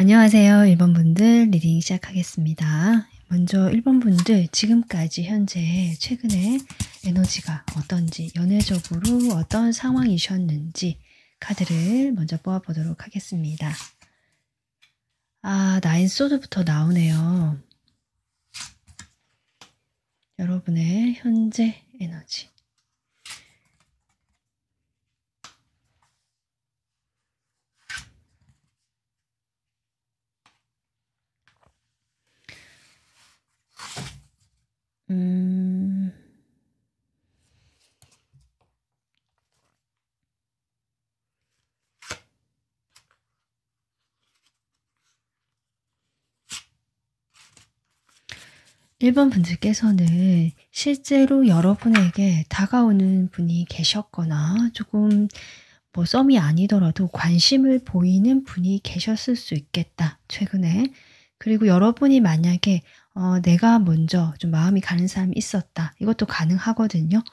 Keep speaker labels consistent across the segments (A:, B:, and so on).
A: 안녕하세요. 1번 분들 리딩 시작하겠습니다. 먼저 1번 분들 지금까지 현재 최근에 에너지가 어떤지, 연애적으로 어떤 상황이셨는지 카드를 먼저 뽑아보도록 하겠습니다. 나인 소드부터 나오네요. 여러분의 현재 에너지. 음... 1번 분들께서는 실제로 여러분에게 다가오는 분이 계셨거나 조금 썸이 아니더라도 관심을 보이는 분이 계셨을 수 있겠다, 최근에. 그리고 여러분이 만약에 내가 먼저 좀 마음이 가는 사람이 있었다, 이것도 가능하거든요.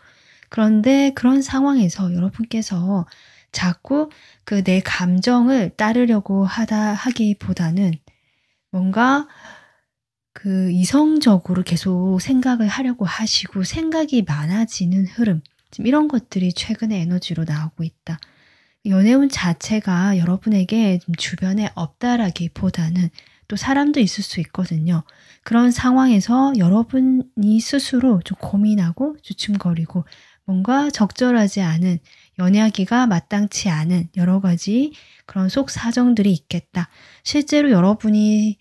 A: 그런데 그런 상황에서 여러분께서 자꾸 내 감정을 따르려고 하기보다는 뭔가 이성적으로 계속 생각을 하려고 하시고 생각이 많아지는 흐름, 지금 이런 것들이 최근에 에너지로 나오고 있다. 연애운 자체가 여러분에게 좀 주변에 없다라기보다는 또 사람도 있을 수 있거든요. 그런 상황에서 여러분이 스스로 좀 고민하고 주춤거리고 뭔가 적절하지 않은, 연애하기가 마땅치 않은 여러 가지 그런 속 사정들이 있겠다. 실제로 여러분이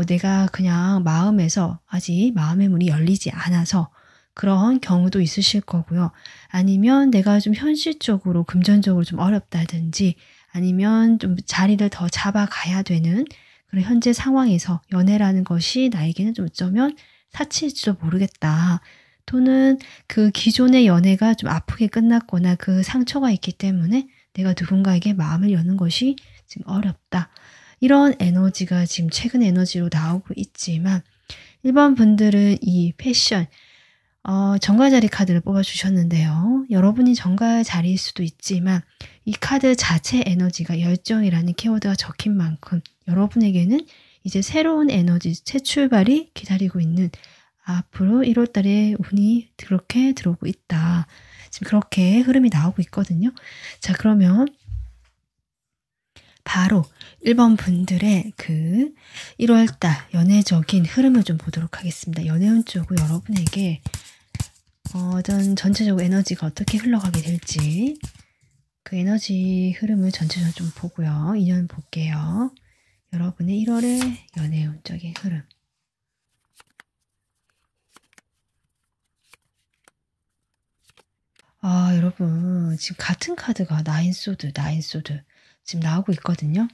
A: 내가 그냥 마음에서 아직 마음의 문이 열리지 않아서 그런 경우도 있으실 거고요. 아니면 내가 좀 현실적으로, 금전적으로 좀 어렵다든지, 아니면 좀 자리를 더 잡아가야 되는 그런 현재 상황에서 연애라는 것이 나에게는 좀 어쩌면 사치일지도 모르겠다. 또는 그 기존의 연애가 좀 아프게 끝났거나 그 상처가 있기 때문에 내가 누군가에게 마음을 여는 것이 지금 어렵다. 이런 에너지가 지금 최근 에너지로 나오고 있지만, 1번 분들은 이 패션, 정갈자리 카드를 뽑아주셨는데요. 여러분이 정갈자리일 수도 있지만 이 카드 자체 에너지가 열정이라는 키워드가 적힌 만큼 여러분에게는 이제 새로운 에너지, 새 출발이 기다리고 있는, 앞으로 1월달에 운이 그렇게 들어오고 있다. 지금 그렇게 흐름이 나오고 있거든요. 자, 그러면 바로 1번 분들의 1월달 연애적인 흐름을 좀 보도록 하겠습니다. 연애운 쪽으로 여러분에게 전체적으로 에너지가 어떻게 흘러가게 될지, 그 에너지 흐름을 전체적으로 좀 보고요. 인연 볼게요. 여러분의 1월의 연애운적인 흐름. 여러분 지금 같은 카드가 나인 소드 지금 나오고 있거든요.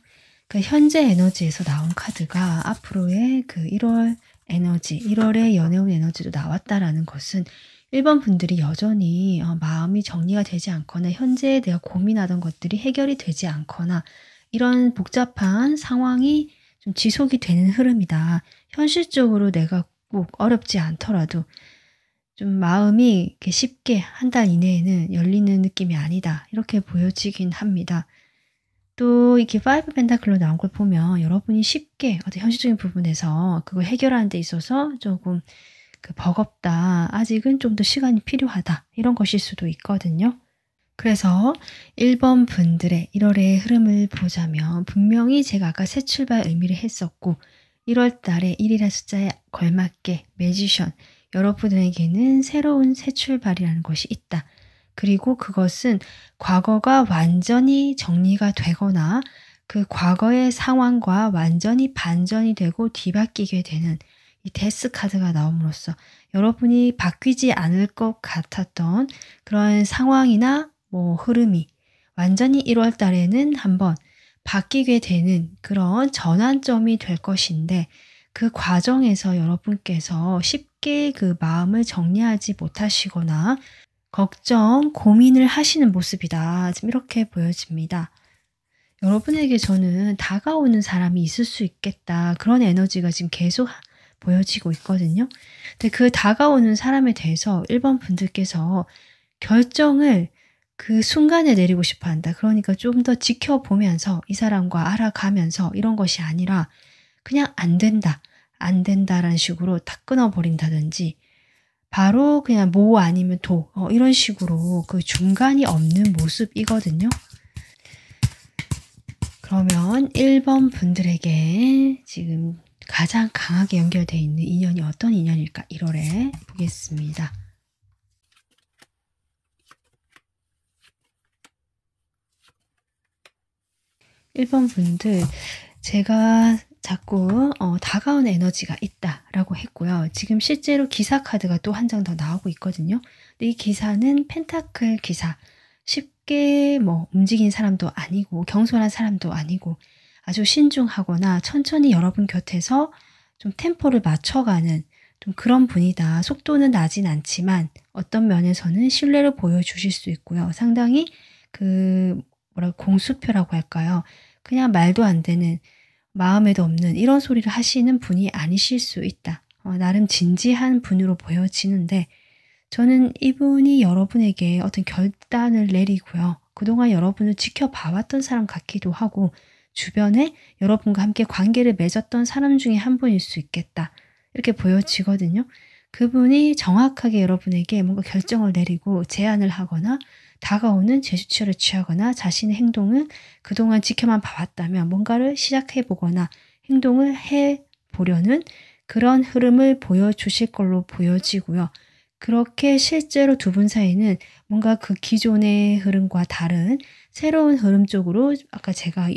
A: 현재 에너지에서 나온 카드가 앞으로의 1월 에너지, 1월의 연애운 에너지도 나왔다라는 것은 1번 분들이 여전히 마음이 정리가 되지 않거나 현재 내가 고민하던 것들이 해결이 되지 않거나 이런 복잡한 상황이 좀 지속이 되는 흐름이다. 현실적으로 내가 꼭 어렵지 않더라도 좀 마음이 이렇게 쉽게 한 달 이내에는 열리는 느낌이 아니다, 이렇게 보여지긴 합니다. 또 이렇게 5 펜타클로 나온 걸 보면 여러분이 쉽게 어떤 현실적인 부분에서 그걸 해결하는 데 있어서 조금 버겁다, 아직은 좀 더 시간이 필요하다, 이런 것일 수도 있거든요. 그래서 1번 분들의 1월의 흐름을 보자면 분명히 제가 아까 새 출발 의미를 했었고 1월 달에 1이라는 숫자에 걸맞게 매지션, 여러분에게는 새로운 새 출발이라는 것이 있다. 그리고 그것은 과거가 완전히 정리가 되거나 그 과거의 상황과 완전히 반전이 되고 뒤바뀌게 되는 이 데스 카드가 나옴으로써 여러분이 바뀌지 않을 것 같았던 그런 상황이나 흐름이 완전히 1월 달에는 한번 바뀌게 되는 그런 전환점이 될 것인데, 그 과정에서 여러분께서 쉽게 그 마음을 정리하지 못하시거나 걱정, 고민을 하시는 모습이다, 지금 이렇게 보여집니다. 여러분에게 저는 다가오는 사람이 있을 수 있겠다, 그런 에너지가 지금 계속 보여지고 있거든요. 근데 그 다가오는 사람에 대해서 1번 분들께서 결정을 그 순간에 내리고 싶어 한다. 그러니까 좀 더 지켜보면서 이 사람과 알아가면서 이런 것이 아니라 그냥 안 된다. 안 된다라는 식으로 딱 끊어버린다든지 바로 그냥 모 아니면 도 이런 식으로 그 중간이 없는 모습이거든요. 그러면 1번 분들에게 지금 가장 강하게 연결되어 있는 인연이 어떤 인연일까? 1월에 보겠습니다. (1번) 분들 제가 자꾸 다가오는 에너지가 있다라고 했고요. 지금 실제로 기사 카드가 또 한 장 더 나오고 있거든요. 근데 이 기사는 펜타클 기사. 쉽게 뭐 움직인 사람도 아니고 경솔한 사람도 아니고 아주 신중하거나 천천히 여러분 곁에서 좀 템포를 맞춰가는 좀 그런 분이다. 속도는 나진 않지만 어떤 면에서는 신뢰를 보여주실 수 있고요. 상당히 그 공수표라고 할까요? 그냥 말도 안 되는 마음에도 없는 이런 소리를 하시는 분이 아니실 수 있다. 나름 진지한 분으로 보여지는데 저는 이분이 여러분에게 어떤 결단을 내리고요. 그동안 여러분을 지켜봐왔던 사람 같기도 하고 주변에 여러분과 함께 관계를 맺었던 사람 중에 한 분일 수 있겠다. 이렇게 보여지거든요. 그분이 정확하게 여러분에게 뭔가 결정을 내리고 제안을 하거나 다가오는 제스처를 취하거나 자신의 행동을 그동안 지켜만 봐왔다면 뭔가를 시작해보거나 행동을 해보려는 그런 흐름을 보여주실 걸로 보여지고요. 그렇게 실제로 두 분 사이는 뭔가 그 기존의 흐름과 다른 새로운 흐름 쪽으로 아까 제가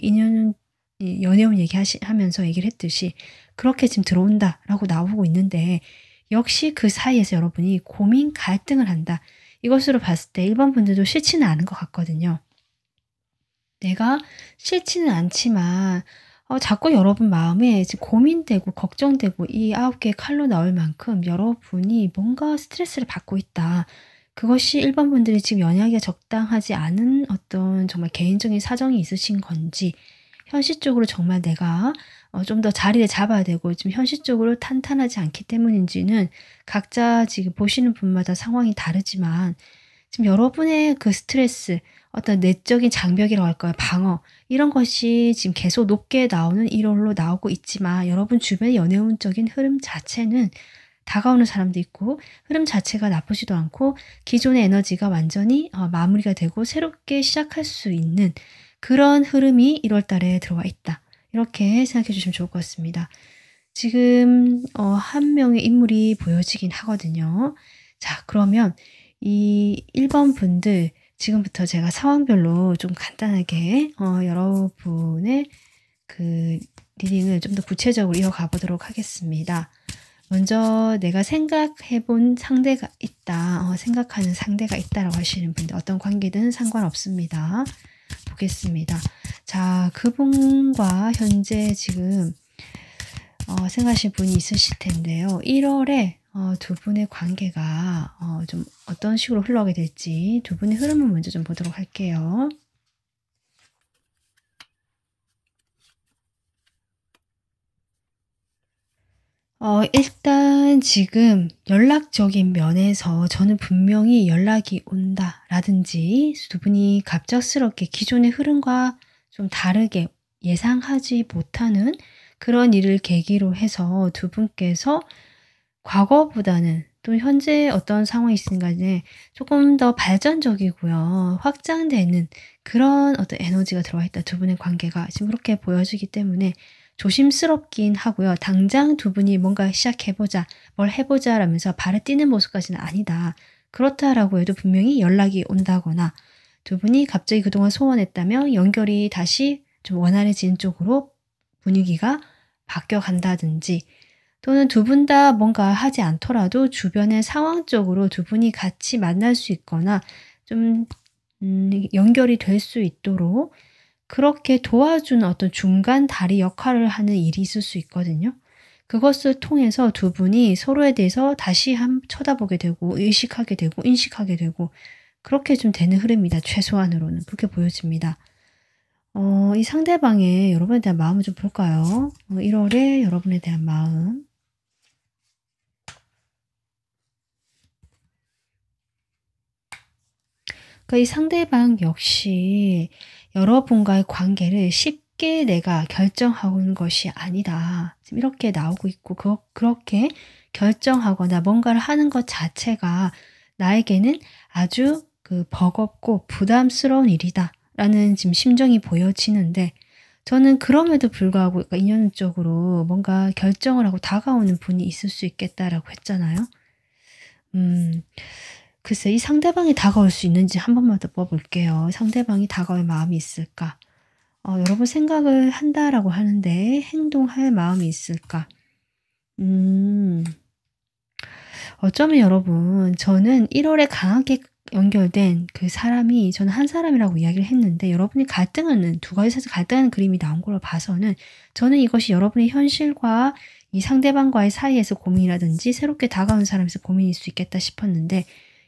A: 연애운 하면서 얘기를 했듯이 그렇게 지금 들어온다라고 나오고 있는데 역시 그 사이에서 여러분이 고민, 갈등을 한다. 이것으로 봤을 때 1번 분들도 싫지는 않은 것 같거든요. 내가 싫지는 않지만 자꾸 여러분 마음에 지금 고민되고 걱정되고 이 9개의 칼로 나올 만큼 여러분이 뭔가 스트레스를 받고 있다. 그것이 1번 분들이 지금 연애하기가 적당하지 않은 어떤 정말 개인적인 사정이 있으신 건지 현실적으로 정말 내가 좀 더 자리를 잡아야 되고 지금 현실적으로 탄탄하지 않기 때문인지는 각자 지금 보시는 분마다 상황이 다르지만 지금 여러분의 그 스트레스, 어떤 내적인 장벽이라고 할까요? 방어 이런 것이 지금 계속 높게 나오는 1월로 나오고 있지만 여러분 주변의 연애운적인 흐름 자체는 다가오는 사람도 있고 흐름 자체가 나쁘지도 않고 기존의 에너지가 완전히 마무리가 되고 새롭게 시작할 수 있는 그런 흐름이 1월 달에 들어와 있다. 이렇게 생각해 주시면 좋을 것 같습니다. 지금 한 명의 인물이 보여지긴 하거든요. 자, 그러면 이 1번 분들 지금부터 제가 상황별로 좀 간단하게 여러분의 그 리딩을 좀 더 구체적으로 이어가 보도록 하겠습니다. 먼저 내가 생각해 본 상대가 있다. 생각하는 상대가 있다라고 하시는 분들 어떤 관계든 상관없습니다. 보겠습니다. 자, 그분과 현재 지금 생각하실 분이 있으실 텐데요. 1월에 두 분의 관계가 좀 어떤 식으로 흘러가게 될지 두 분의 흐름을 먼저 좀 보도록 할게요. 일단 지금 연락적인 면에서 저는 분명히 연락이 온다라든지 두 분이 갑작스럽게 기존의 흐름과 좀 다르게 예상하지 못하는 그런 일을 계기로 해서 두 분께서 과거보다는 또 현재 어떤 상황이 있든 간에 조금 더 발전적이고요. 확장되는 그런 어떤 에너지가 들어와 있다. 두 분의 관계가 지금 그렇게 보여지기 때문에 조심스럽긴 하고요. 당장 두 분이 뭔가 시작해보자, 뭘 해보자 라면서 발을 뛰는 모습까지는 아니다. 그렇다라고 해도 분명히 연락이 온다거나 두 분이 갑자기 그동안 소원했다면 연결이 다시 좀 원활해지는 쪽으로 분위기가 바뀌어간다든지 또는 두 분 다 뭔가 하지 않더라도 주변의 상황적으로 두 분이 같이 만날 수 있거나 좀 연결이 될 수 있도록 그렇게 도와주는 어떤 중간 다리 역할을 하는 일이 있을 수 있거든요. 그것을 통해서 두 분이 서로에 대해서 다시 쳐다보게 되고 의식하게 되고 인식하게 되고 그렇게 좀 되는 흐름이다. 최소한으로는 그렇게 보여집니다. 이 상대방의 여러분에 대한 마음을 좀 볼까요? 1월에 여러분에 대한 마음. 그러니까 이 상대방 역시 여러분과의 관계를 쉽게 내가 결정하는 것이 아니다. 지금 이렇게 나오고 있고 그렇게 결정하거나 뭔가를 하는 것 자체가 나에게는 아주 버겁고 부담스러운 일이다. 라는 지금 심정이 보여지는데 저는 그럼에도 불구하고 그러니까 인연적으로 뭔가 결정을 하고 다가오는 분이 있을 수 있겠다라고 했잖아요. 글쎄 이 상대방이 다가올 수 있는지 한 번만 더 뽑아볼게요. 상대방이 다가올 마음이 있을까? 여러분 생각을 한다라고 하는데 행동할 마음이 있을까? 어쩌면 여러분 저는 1월에 강하게 연결된 그 사람이 저는 한 사람이라고 이야기를 했는데 여러분이 갈등하는 두 가지에서 갈등하는 그림이 나온 걸로 봐서는 저는 이것이 여러분의 현실과 이 상대방과의 사이에서 고민이라든지 새롭게 다가온 사람에서 고민일 수 있겠다 싶었는데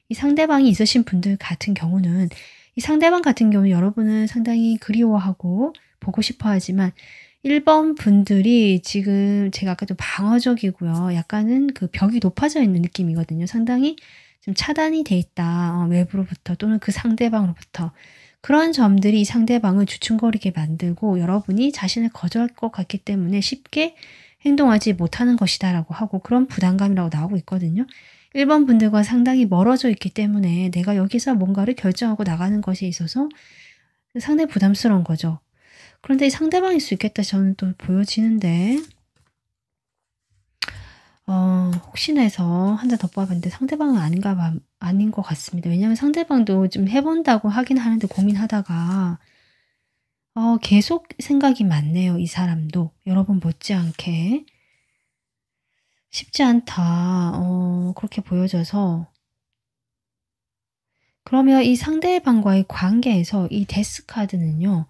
A: 이 상대방이 있으신 분들 같은 경우는 이 상대방 같은 경우는 여러분은 상당히 그리워하고 보고 싶어 하지만 1번 분들이 지금 제가 아까도 방어적이고요. 약간은 그 벽이 높아져 있는 느낌이거든요. 상당히 좀 차단이 돼 있다. 외부로부터 또는 그 상대방으로부터. 그런 점들이 이 상대방을 주춤거리게 만들고 여러분이 자신을 거절할 것 같기 때문에 쉽게 행동하지 못하는 것이다 라고 하고 그런 부담감이라고 나오고 있거든요. 1번 분들과 상당히 멀어져 있기 때문에 내가 여기서 뭔가를 결정하고 나가는 것에 있어서 상당히 부담스러운 거죠. 그런데 이 상대방일 수 있겠다 저는 또 보여지는데 혹시나 해서 한 장 더 뽑아봤는데 상대방은 아닌 것 같습니다. 왜냐하면 상대방도 좀 해본다고 하긴 하는데 고민하다가 계속 생각이 많네요. 이 사람도 여러분 못지않게 쉽지 않다. 그렇게 보여져서 그러면 이 상대방과의 관계에서 이 데스카드는요.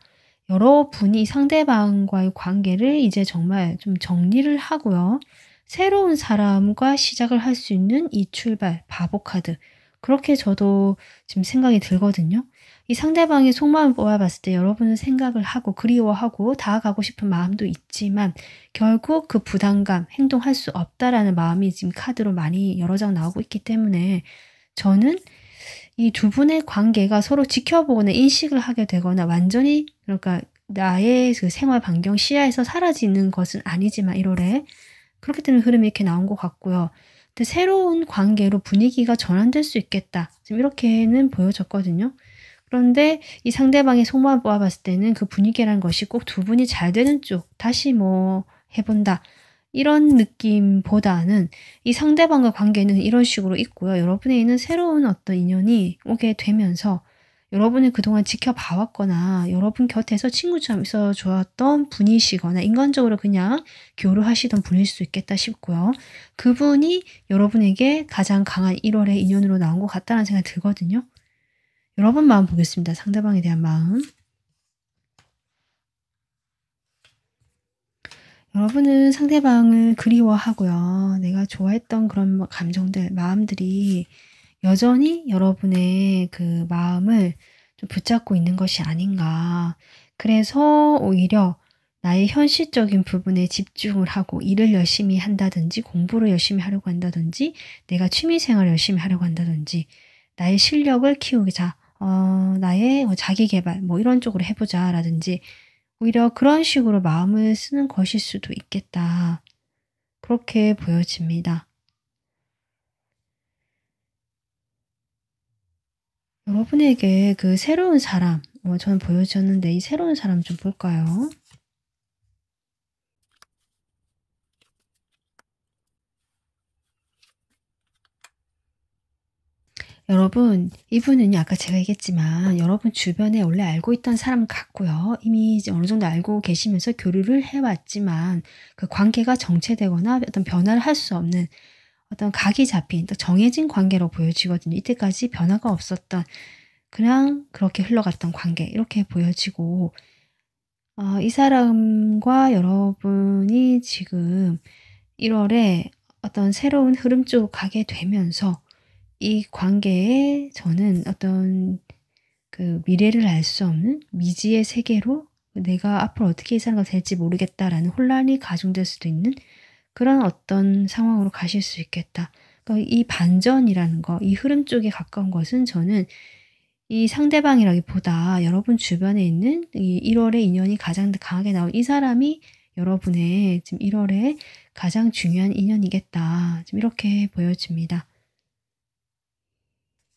A: 여러분이 상대방과의 관계를 이제 정말 좀 정리를 하고요. 새로운 사람과 시작을 할 수 있는 이 출발, 바보 카드. 그렇게 저도 지금 생각이 들거든요. 이 상대방의 속마음을 뽑아봤을 때 여러분은 생각을 하고 그리워하고 다가가고 싶은 마음도 있지만 결국 그 부담감, 행동할 수 없다라는 마음이 지금 카드로 많이 여러 장 나오고 있기 때문에 저는 이 두 분의 관계가 서로 지켜보거나 인식을 하게 되거나 완전히 그러니까 나의 그 생활 반경 시야에서 사라지는 것은 아니지만 1월에 그렇기 때문에 흐름이 이렇게 나온 것 같고요. 근데 새로운 관계로 분위기가 전환될 수 있겠다. 지금 이렇게는 보여졌거든요. 그런데 이 상대방의 속마음을 뽑아봤을 때는 그 분위기라는 것이 꼭 두 분이 잘 되는 쪽, 다시 뭐 해본다. 이런 느낌보다는 이 상대방과 관계는 이런 식으로 있고요. 여러분에게는 새로운 어떤 인연이 오게 되면서 여러분이 그동안 지켜봐왔거나 여러분 곁에서 친구처럼 있어 좋았던 분이시거나 인간적으로 그냥 교류하시던 분일 수 있겠다 싶고요. 그분이 여러분에게 가장 강한 1월의 인연으로 나온 것 같다는 생각이 들거든요. 여러분 마음 보겠습니다. 상대방에 대한 마음. 여러분은 상대방을 그리워하고요. 내가 좋아했던 그런 감정들, 마음들이 여전히 여러분의 그 마음을 좀 붙잡고 있는 것이 아닌가. 그래서 오히려 나의 현실적인 부분에 집중을 하고 일을 열심히 한다든지 공부를 열심히 하려고 한다든지 내가 취미생활을 열심히 하려고 한다든지 나의 실력을 키우자. 나의 자기 개발 뭐 이런 쪽으로 해보자 라든지 오히려 그런 식으로 마음을 쓰는 것일 수도 있겠다. 그렇게 보여집니다. 여러분에게 그 새로운 사람, 저는 보여졌는데 이 새로운 사람 좀 볼까요? 여러분, 이분은요, 아까 제가 얘기했지만 여러분 주변에 원래 알고 있던 사람 같고요. 이미 이제 어느 정도 알고 계시면서 교류를 해왔지만 그 관계가 정체되거나 어떤 변화를 할 수 없는 어떤 각이 잡힌 정해진 관계로 보여지거든요. 이때까지 변화가 없었던 그냥 그렇게 흘러갔던 관계 이렇게 보여지고 이 사람과 여러분이 지금 1월에 어떤 새로운 흐름 쪽으로 가게 되면서 이 관계에 저는 어떤 그 미래를 알 수 없는 미지의 세계로 내가 앞으로 어떻게 이 사람과 될지 모르겠다라는 혼란이 가중될 수도 있는 그런 어떤 상황으로 가실 수 있겠다. 그러니까 이 반전이라는 거, 이 흐름 쪽에 가까운 것은 저는 이 상대방이라기보다 여러분 주변에 있는 이 1월의 인연이 가장 강하게 나온 이 사람이 여러분의 지금 1월에 가장 중요한 인연이겠다. 지금 이렇게 보여집니다.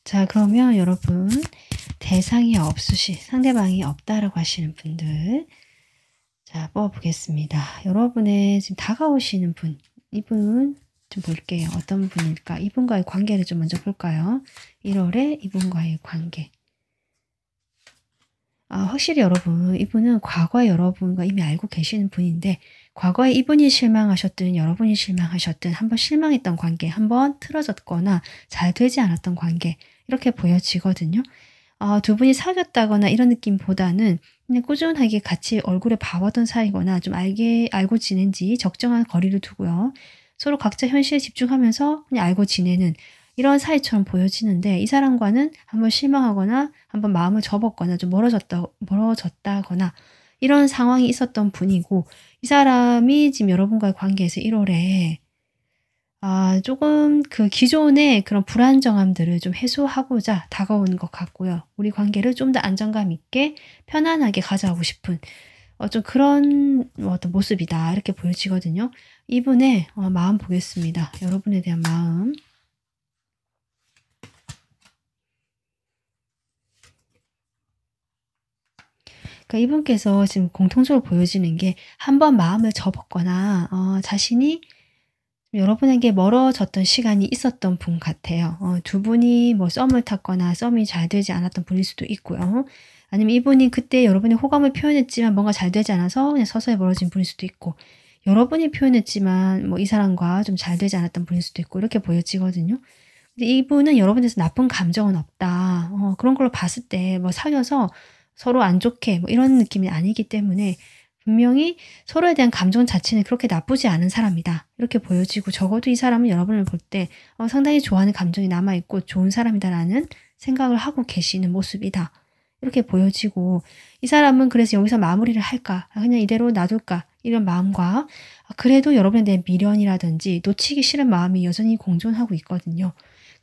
A: 자, 그러면 여러분 대상이 상대방이 없다라고 하시는 분들 자, 뽑아보겠습니다. 여러분의 지금 다가오시는 분, 이분 좀 볼게요. 어떤 분일까? 이분과의 관계를 좀 먼저 볼까요? 1월에 이분과의 관계. 확실히 여러분, 이분은 과거에 여러분과 이미 알고 계시는 분인데 과거에 이분이 실망하셨든 여러분이 실망하셨든 한번 실망했던 관계, 한번 틀어졌거나 잘 되지 않았던 관계 이렇게 보여지거든요. 두 분이 사귀었다거나 이런 느낌보다는 그냥 꾸준하게 같이 얼굴에 봐왔던 사이거나 좀 알고 지낸 지 적정한 거리를 두고요. 서로 각자 현실에 집중하면서 그냥 알고 지내는 이런 사이처럼 보여지는데 이 사람과는 한번 실망하거나 한번 마음을 접었거나 좀 멀어졌다거나 이런 상황이 있었던 분이고 이 사람이 지금 여러분과의 관계에서 1월에 조금 그 기존의 그런 불안정함들을 좀 해소하고자 다가오는 것 같고요. 우리 관계를 좀 더 안정감 있게 편안하게 가져가고 싶은 좀 그런 어떤 모습이다. 이렇게 보여지거든요. 이분의 마음 보겠습니다. 여러분에 대한 마음. 그러니까 이분께서 지금 공통적으로 보여지는 게 한번 마음을 접었거나 자신이 여러분에게 멀어졌던 시간이 있었던 분 같아요. 두 분이 뭐 썸을 탔거나 썸이 잘 되지 않았던 분일 수도 있고요. 아니면 이분이 그때 여러분의 호감을 표현했지만 뭔가 잘 되지 않아서 그냥 서서히 멀어진 분일 수도 있고 여러분이 표현했지만 뭐 이 사람과 좀 잘 되지 않았던 분일 수도 있고 이렇게 보여지거든요. 근데 이분은 여러분에서 나쁜 감정은 없다. 그런 걸로 봤을 때 뭐 사귀어서 서로 안 좋게 뭐 이런 느낌이 아니기 때문에 분명히 서로에 대한 감정 자체는 그렇게 나쁘지 않은 사람이다. 이렇게 보여지고 적어도 이 사람은 여러분을 볼 때 상당히 좋아하는 감정이 남아있고 좋은 사람이다라는 생각을 하고 계시는 모습이다. 이렇게 보여지고 이 사람은 그래서 여기서 마무리를 할까? 그냥 이대로 놔둘까? 이런 마음과 그래도 여러분에 대한 미련이라든지 놓치기 싫은 마음이 여전히 공존하고 있거든요.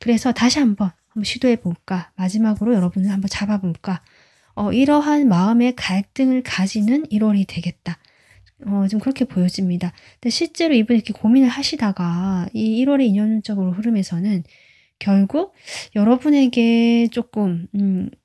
A: 그래서 다시 한번 시도해 볼까? 마지막으로 여러분을 한번 잡아볼까? 이러한 마음의 갈등을 가지는 1월이 되겠다. 좀 그렇게 보여집니다. 근데 실제로 이분이 이렇게 고민을 하시다가 이 1월의 인연적으로 흐름에서는 결국 여러분에게 조금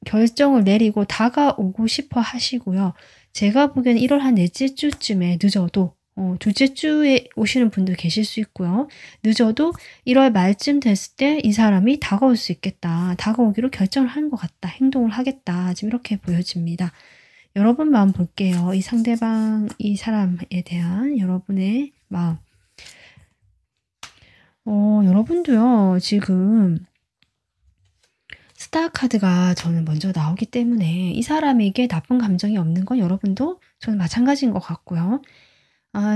A: 결정을 내리고 다가오고 싶어 하시고요. 제가 보기에는 1월 한 넷째 주쯤에 늦어도 둘째 주에 오시는 분도 계실 수 있고요. 늦어도 1월 말쯤 됐을 때 이 사람이 다가올 수 있겠다. 다가오기로 결정을 하는 것 같다. 행동을 하겠다. 지금 이렇게 보여집니다. 여러분 마음 볼게요. 이 상대방, 이 사람에 대한 여러분의 마음. 여러분도요, 지금 스타 카드가 저는 먼저 나오기 때문에 이 사람에게 나쁜 감정이 없는 건 여러분도 저는 마찬가지인 것 같고요.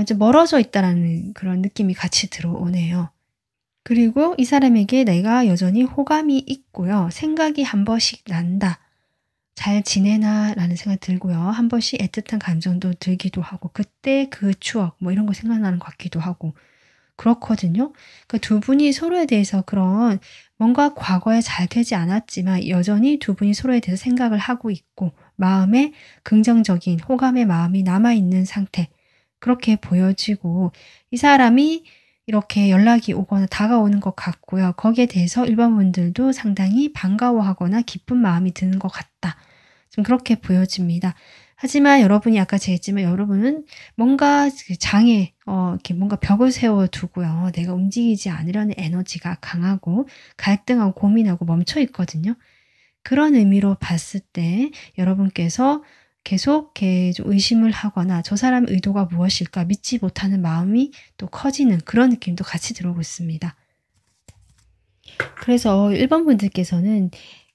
A: 이제 멀어져 있다라는 그런 느낌이 같이 들어오네요. 그리고 이 사람에게 내가 여전히 호감이 있고요. 생각이 한 번씩 난다. 잘 지내나 라는 생각 들고요. 한 번씩 애틋한 감정도 들기도 하고 그때 그 추억 뭐 이런 거 생각나는 것 같기도 하고 그렇거든요. 그 두 분이 서로에 대해서 그런 뭔가 과거에 잘 되지 않았지만 여전히 두 분이 서로에 대해서 생각을 하고 있고 마음에 긍정적인 호감의 마음이 남아있는 상태 그렇게 보여지고 이 사람이 이렇게 연락이 오거나 다가오는 것 같고요. 거기에 대해서 일반 분들도 상당히 반가워하거나 기쁜 마음이 드는 것 같다. 좀 그렇게 보여집니다. 하지만 여러분이 아까 제했지만 여러분은 뭔가 장애, 이렇게 뭔가 벽을 세워두고요. 내가 움직이지 않으려는 에너지가 강하고 갈등하고 고민하고 멈춰 있거든요. 그런 의미로 봤을 때 여러분께서 계속 좀 의심을 하거나 저 사람의 의도가 무엇일까 믿지 못하는 마음이 또 커지는 그런 느낌도 같이 들어오고 있습니다. 그래서 1번 분들께서는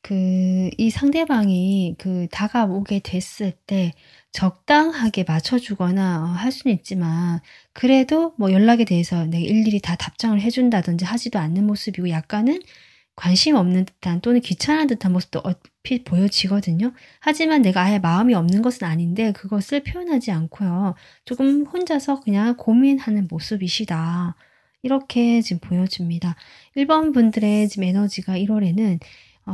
A: 이 상대방이 다가오게 됐을 때 적당하게 맞춰주거나 할 수는 있지만 그래도 뭐 연락에 대해서 내가 일일이 다 답장을 해준다든지 하지도 않는 모습이고 약간은 관심 없는 듯한 또는 귀찮은 듯한 모습도 얼핏 보여지거든요. 하지만 내가 아예 마음이 없는 것은 아닌데 그것을 표현하지 않고요. 조금 혼자서 그냥 고민하는 모습이시다. 이렇게 지금 보여집니다. 1번 분들의 지금 에너지가 1월에는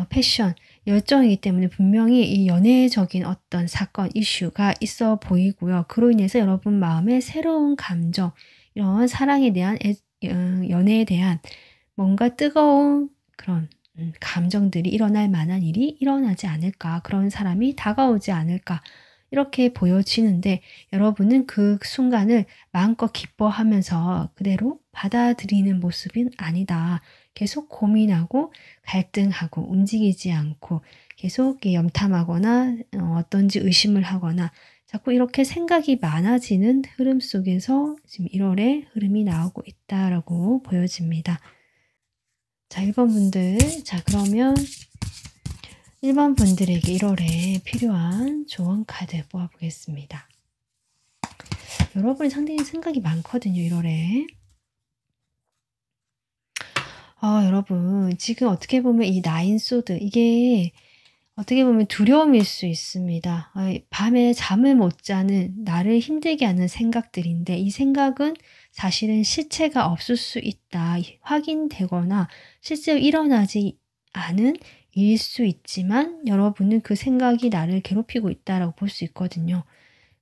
A: 패션, 열정이기 때문에 분명히 이 연애적인 어떤 사건, 이슈가 있어 보이고요. 그로 인해서 여러분 마음에 새로운 감정, 이런 사랑에 대한 연애에 대한 뭔가 뜨거운 그런 감정들이 일어날 만한 일이 일어나지 않을까, 그런 사람이 다가오지 않을까, 이렇게 보여지는데 여러분은 그 순간을 마음껏 기뻐하면서 그대로 받아들이는 모습은 아니다. 계속 고민하고 갈등하고 움직이지 않고 계속 염탐하거나 어떤지 의심을 하거나 자꾸 이렇게 생각이 많아지는 흐름 속에서 지금 1월에 흐름이 나오고 있다라고 보여집니다. 자, 1번 분들. 자, 그러면 1번 분들에게 1월에 필요한 조언 카드 뽑아보겠습니다. 여러분이 상당히 생각이 많거든요, 1월에. 여러분, 지금 어떻게 보면 이 나인 소드, 이게 어떻게 보면 두려움일 수 있습니다. 밤에 잠을 못 자는, 나를 힘들게 하는 생각들인데, 이 생각은 사실은 실체가 없을 수 있다. 확인되거나 실제로 일어나지 않은 일일 수 있지만 여러분은 그 생각이 나를 괴롭히고 있다라고 볼 수 있거든요.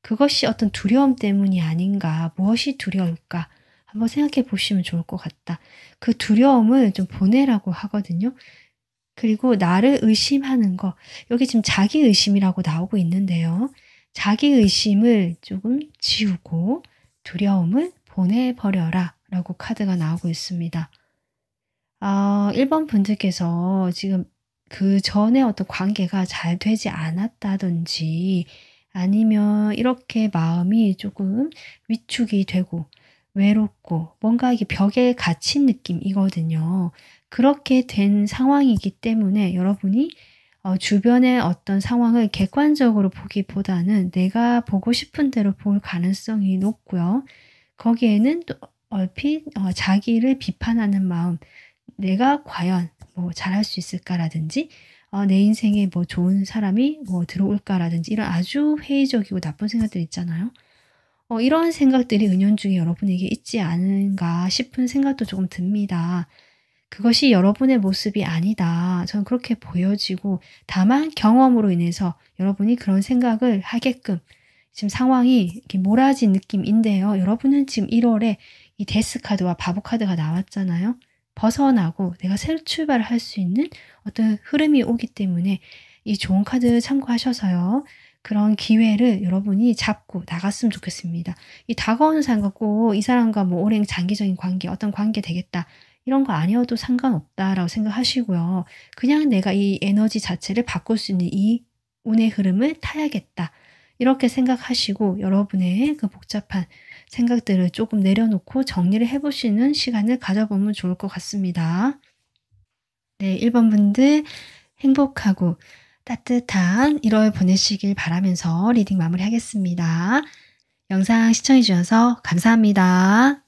A: 그것이 어떤 두려움 때문이 아닌가, 무엇이 두려울까 한번 생각해 보시면 좋을 것 같다. 그 두려움을 좀 보내라고 하거든요. 그리고 나를 의심하는 거, 여기 지금 자기의심이라고 나오고 있는데요. 자기의심을 조금 지우고 두려움을 보내버려라 라고 카드가 나오고 있습니다. 1번 분들께서 지금 그 전에 어떤 관계가 잘 되지 않았다든지 아니면 이렇게 마음이 조금 위축이 되고 외롭고 뭔가 이게 벽에 갇힌 느낌이거든요. 그렇게 된 상황이기 때문에 여러분이 주변의 어떤 상황을 객관적으로 보기보다는 내가 보고 싶은 대로 볼 가능성이 높고요. 거기에는 또 얼핏 자기를 비판하는 마음, 내가 과연 뭐 잘할 수 있을까라든지 내 인생에 뭐 좋은 사람이 뭐 들어올까라든지 이런 아주 회의적이고 나쁜 생각들 있잖아요. 이런 생각들이 은연중에 여러분에게 있지 않은가 싶은 생각도 조금 듭니다. 그것이 여러분의 모습이 아니다. 저는 그렇게 보여지고 다만 경험으로 인해서 여러분이 그런 생각을 하게끔 지금 상황이 이렇게 몰아진 느낌인데요. 여러분은 지금 1월에 이 데스 카드와 바보 카드가 나왔잖아요. 벗어나고 내가 새 출발을 할 수 있는 어떤 흐름이 오기 때문에 이 좋은 카드 참고하셔서요. 그런 기회를 여러분이 잡고 나갔으면 좋겠습니다. 이 다가오는 사람과 꼭 이 사람과 뭐 오랜 장기적인 관계, 어떤 관계 되겠다. 이런 거 아니어도 상관없다라고 생각하시고요. 그냥 내가 이 에너지 자체를 바꿀 수 있는 이 운의 흐름을 타야겠다. 이렇게 생각하시고 여러분의 그 복잡한 생각들을 조금 내려놓고 정리를 해보시는 시간을 가져보면 좋을 것 같습니다. 네, 1번 분들 행복하고 따뜻한 1월 보내시길 바라면서 리딩 마무리하겠습니다. 영상 시청해주셔서 감사합니다.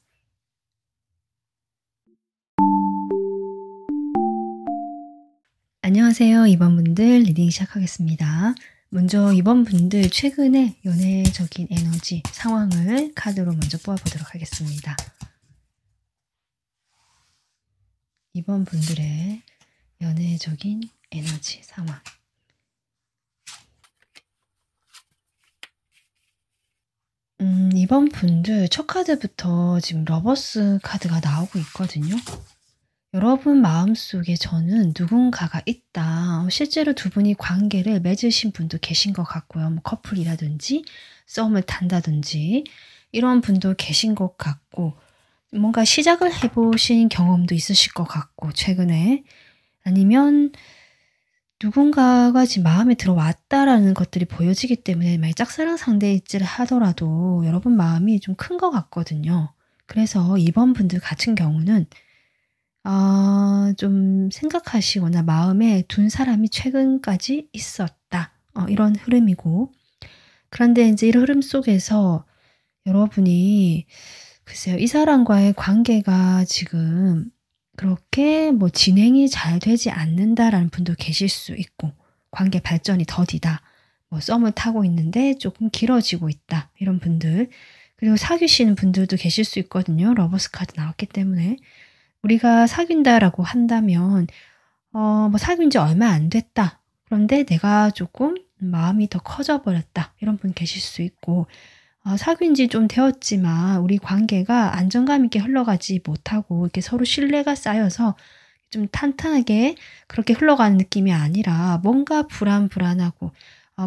A: 안녕하세요. 2번 분들 리딩 시작하겠습니다. 먼저 2번 분들 최근에 연애적인 에너지 상황을 카드로 먼저 뽑아보도록 하겠습니다. 2번 분들의 연애적인 에너지 상황. 이번 분들 첫 카드부터 지금 러버스 카드가 나오고 있거든요. 여러분 마음속에 저는 누군가가 있다. 실제로 두 분이 관계를 맺으신 분도 계신 것 같고요. 뭐 커플이라든지 썸을 탄다든지 이런 분도 계신 것 같고 뭔가 시작을 해보신 경험도 있으실 것 같고 최근에 아니면 누군가가 지금 마음에 들어왔다라는 것들이 보여지기 때문에 만약 짝사랑 상대일지를 하더라도 여러분 마음이 좀 큰 것 같거든요. 그래서 2번 분들 같은 경우는 좀 생각하시거나 마음에 둔 사람이 최근까지 있었다. 이런 흐름이고 그런데 이제 이런 흐름 속에서 여러분이 글쎄요. 이 사람과의 관계가 지금 그렇게 뭐 진행이 잘 되지 않는다라는 분도 계실 수 있고 관계 발전이 더디다. 뭐 썸을 타고 있는데 조금 길어지고 있다. 이런 분들. 그리고 사귀시는 분들도 계실 수 있거든요. 러버스 카드 나왔기 때문에. 우리가 사귄다라고 한다면 뭐 사귄 지 얼마 안 됐다. 그런데 내가 조금 마음이 더 커져 버렸다. 이런 분 계실 수 있고 사귄 지 좀 되었지만 우리 관계가 안정감 있게 흘러가지 못하고 이렇게 서로 신뢰가 쌓여서 좀 탄탄하게 그렇게 흘러가는 느낌이 아니라 뭔가 불안불안하고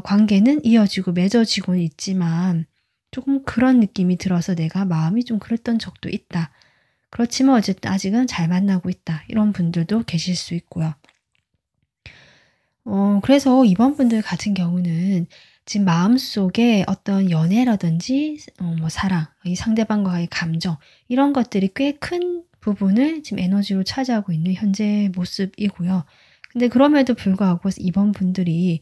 A: 관계는 이어지고 맺어지고는 있지만 조금 그런 느낌이 들어서 내가 마음이 좀 그랬던 적도 있다. 그렇지만 어쨌든 아직은 잘 만나고 있다. 이런 분들도 계실 수 있고요. 그래서 이번 분들 같은 경우는 지금 마음속에 어떤 연애라든지 뭐 사랑, 이 상대방과의 감정 이런 것들이 꽤 큰 부분을 지금 에너지로 차지하고 있는 현재 모습이고요. 근데 그럼에도 불구하고 이번 분들이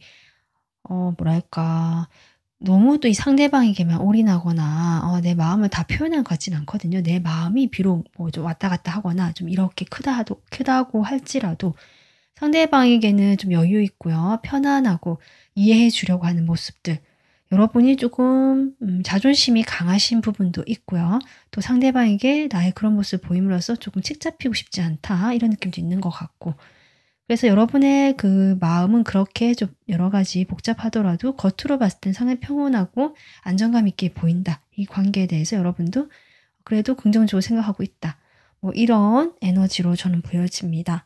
A: 뭐랄까 너무 또 이 상대방에게만 올인하거나 내 마음을 다 표현한 것 같진 않거든요. 내 마음이 비록 뭐 좀 왔다 갔다 하거나 좀 이렇게 크다고 할지라도 상대방에게는 좀 여유 있고요. 편안하고 이해해 주려고 하는 모습들. 여러분이 조금 자존심이 강하신 부분도 있고요. 또 상대방에게 나의 그런 모습을 보임으로써 조금 칙 잡히고 싶지 않다. 이런 느낌도 있는 것 같고. 그래서 여러분의 그 마음은 그렇게 좀 여러 가지 복잡하더라도 겉으로 봤을 땐 상당히 평온하고 안정감 있게 보인다. 이 관계에 대해서 여러분도 그래도 긍정적으로 생각하고 있다. 뭐 이런 에너지로 저는 보여집니다.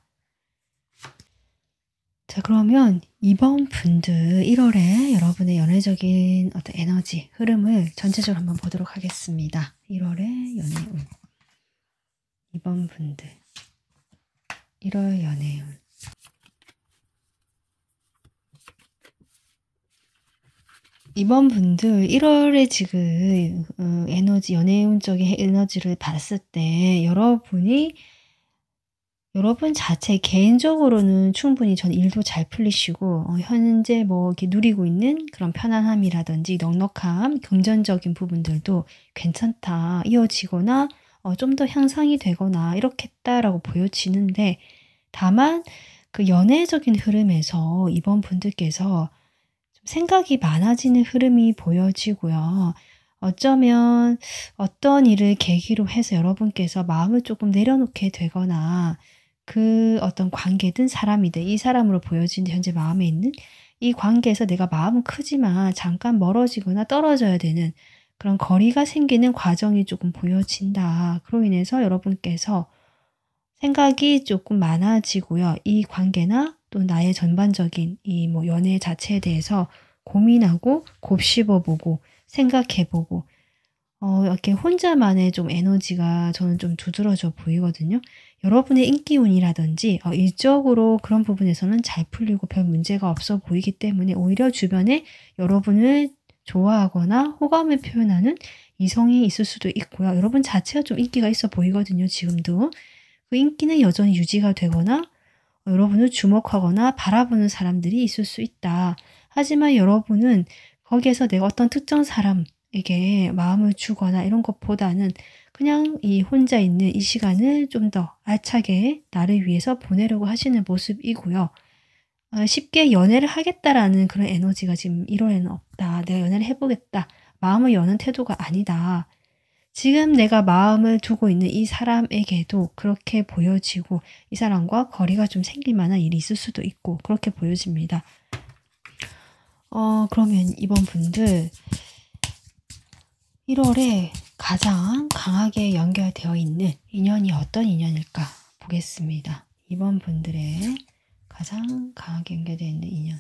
A: 자, 그러면 이번 분들 1월에 여러분의 연애적인 어떤 에너지, 흐름을 전체적으로 한번 보도록 하겠습니다. 1월의 연애운. 이번 분들 1월 연애운. 이번 분들 1월에 지금 에너지, 연애운적인 에너지를 봤을 때 여러분 자체 개인적으로는 충분히 전 일도 잘 풀리시고 현재 뭐 이렇게 누리고 있는 그런 편안함이라든지 넉넉함, 금전적인 부분들도 괜찮다, 이어지거나 좀 더 향상이 되거나 이렇겠다라고 보여지는데 다만 그 연애적인 흐름에서 이번 분들께서 좀 생각이 많아지는 흐름이 보여지고요. 어쩌면 어떤 일을 계기로 해서 여러분께서 마음을 조금 내려놓게 되거나 그 어떤 관계든 사람이든 이 사람으로 보여지는 현재 마음에 있는 이 관계에서 내가 마음은 크지만 잠깐 멀어지거나 떨어져야 되는 그런 거리가 생기는 과정이 조금 보여진다. 그로 인해서 여러분께서 생각이 조금 많아지고요. 이 관계나 또 나의 전반적인 이 뭐 연애 자체에 대해서 고민하고 곱씹어보고 생각해보고 이렇게 혼자만의 좀 에너지가 저는 좀 두드러져 보이거든요. 여러분의 인기운이라든지 일적으로 그런 부분에서는 잘 풀리고 별 문제가 없어 보이기 때문에 오히려 주변에 여러분을 좋아하거나 호감을 표현하는 이성이 있을 수도 있고요. 여러분 자체가 좀 인기가 있어 보이거든요. 지금도. 그 인기는 여전히 유지가 되거나 여러분을 주목하거나 바라보는 사람들이 있을 수 있다. 하지만 여러분은 거기에서 내가 어떤 특정 사람에게 마음을 주거나 이런 것보다는 그냥 이 혼자 있는 이 시간을 좀 더 알차게 나를 위해서 보내려고 하시는 모습이고요. 쉽게 연애를 하겠다라는 그런 에너지가 지금 1월에는 없다. 내가 연애를 해보겠다. 마음을 여는 태도가 아니다. 지금 내가 마음을 두고 있는 이 사람에게도 그렇게 보여지고 이 사람과 거리가 좀 생길 만한 일이 있을 수도 있고 그렇게 보여집니다. 그러면 이번 분들 1월에 가장 강하게 연결되어 있는 인연이 어떤 인연일까 보겠습니다. 이번 분들의 가장 강하게 연결되어 있는 인연.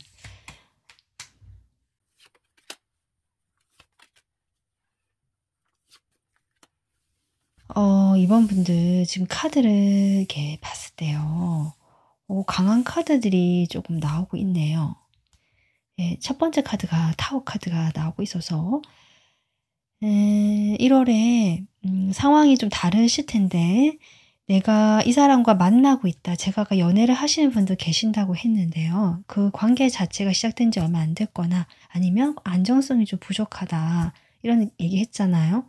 A: 이번 분들 지금 카드를 이렇게 봤을 때요. 강한 카드들이 조금 나오고 있네요. 예, 첫 번째 카드가 타워 카드가 나오고 있어서 1월에 상황이 좀 다르실 텐데 내가 이 사람과 만나고 있다. 제가 아까 연애를 하시는 분도 계신다고 했는데요. 그 관계 자체가 시작된 지 얼마 안 됐거나 아니면 안정성이 좀 부족하다. 이런 얘기 했잖아요.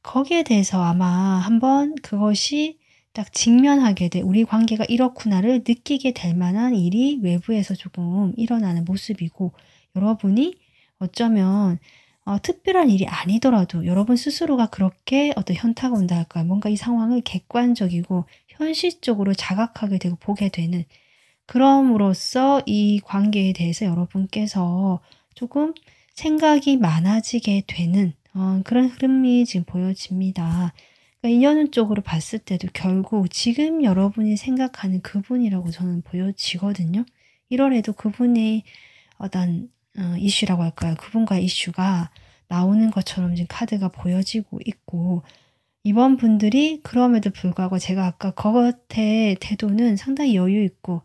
A: 거기에 대해서 아마 한번 그것이 딱 직면하게 돼 우리 관계가 이렇구나를 느끼게 될 만한 일이 외부에서 조금 일어나는 모습이고 여러분이 어쩌면 특별한 일이 아니더라도 여러분 스스로가 그렇게 어떤 현타가 온다 할까요? 뭔가 이 상황을 객관적이고 현실적으로 자각하게 되고 보게 되는 그럼으로써 이 관계에 대해서 여러분께서 조금 생각이 많아지게 되는 그런 흐름이 지금 보여집니다. 그러니까 인연 쪽으로 봤을 때도 결국 지금 여러분이 생각하는 그분이라고 저는 보여지거든요. 1월에도 그분의 어떤 이슈라고 할까요? 그분과의 이슈가 나오는 것처럼 지금 카드가 보여지고 있고, 이번 분들이 그럼에도 불구하고 제가 아까 겉의 태도는 상당히 여유 있고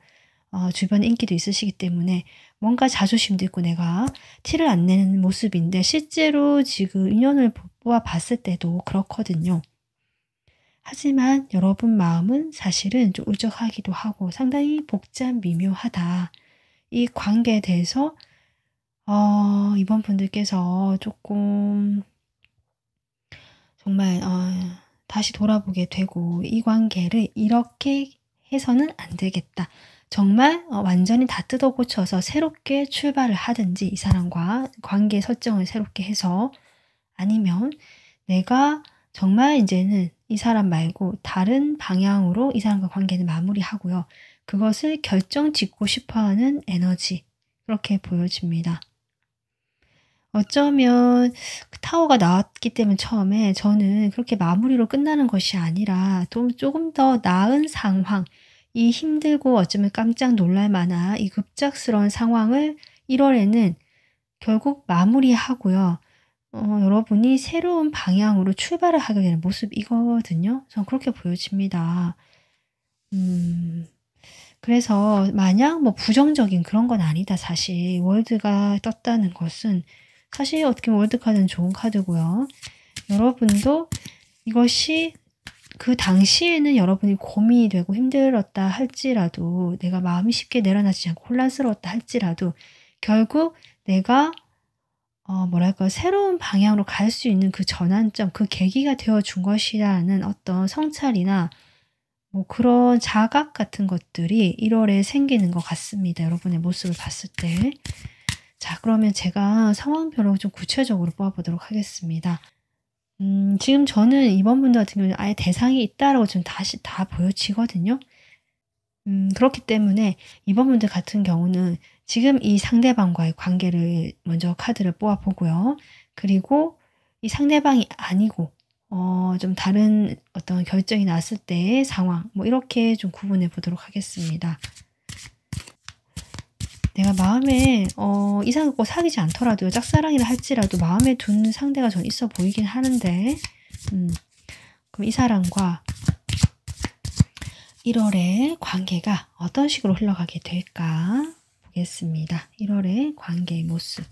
A: 주변에 인기도 있으시기 때문에 뭔가 자존심도 있고 내가 티를 안 내는 모습인데, 실제로 지금 인연을 보아 봤을 때도 그렇거든요. 하지만 여러분 마음은 사실은 좀 울적하기도 하고 상당히 복잡 미묘하다. 이 관계에 대해서 이번 분들께서 조금 정말 다시 돌아보게 되고, 이 관계를 이렇게 해서는 안 되겠다. 정말 완전히 다 뜯어 고쳐서 새롭게 출발을 하든지, 이 사람과 관계 설정을 새롭게 해서, 아니면 내가 정말 이제는 이 사람 말고 다른 방향으로 이 사람과 관계는 마무리하고요. 그것을 결정 짓고 싶어하는 에너지, 그렇게 보여집니다. 어쩌면 그 타워가 나왔기 때문에 처음에 저는 그렇게 마무리로 끝나는 것이 아니라 좀 조금 더 나은 상황, 이 힘들고 어쩌면 깜짝 놀랄 만한 이 급작스러운 상황을 1월에는 결국 마무리하고요. 여러분이 새로운 방향으로 출발을 하게 되는 모습이거든요. 전 그렇게 보여집니다. 그래서 마냥 뭐 부정적인 그런 건 아니다. 사실 월드가 떴다는 것은 사실 어떻게 보면 월드카드는 좋은 카드고요. 여러분도 이것이 그 당시에는 여러분이 고민이 되고 힘들었다 할지라도, 내가 마음이 쉽게 내려놔지지 않고 혼란스러웠다 할지라도, 결국 내가 뭐랄까 새로운 방향으로 갈 수 있는 그 전환점, 그 계기가 되어준 것이라는 어떤 성찰이나 뭐 그런 자각 같은 것들이 1월에 생기는 것 같습니다. 여러분의 모습을 봤을 때. 자, 그러면 제가 상황별로 좀 구체적으로 뽑아보도록 하겠습니다. 지금 저는 이번 분들 같은 경우는 아예 대상이 있다라고 좀 다시 다 보여지거든요. 그렇기 때문에 이번 분들 같은 경우는 지금 이 상대방과의 관계를 먼저 카드를 뽑아보고요. 그리고 이 상대방이 아니고 좀 다른 어떤 결정이 났을 때의 상황, 뭐 이렇게 좀 구분해 보도록 하겠습니다. 내가 마음에 이 사람 꼭 사귀지 않더라도 짝사랑이라 할지라도 마음에 두는 상대가 전 있어 보이긴 하는데, 그럼 이 사람과 1월에 관계가 어떤 식으로 흘러가게 될까 보겠습니다. 1월의 관계의 모습.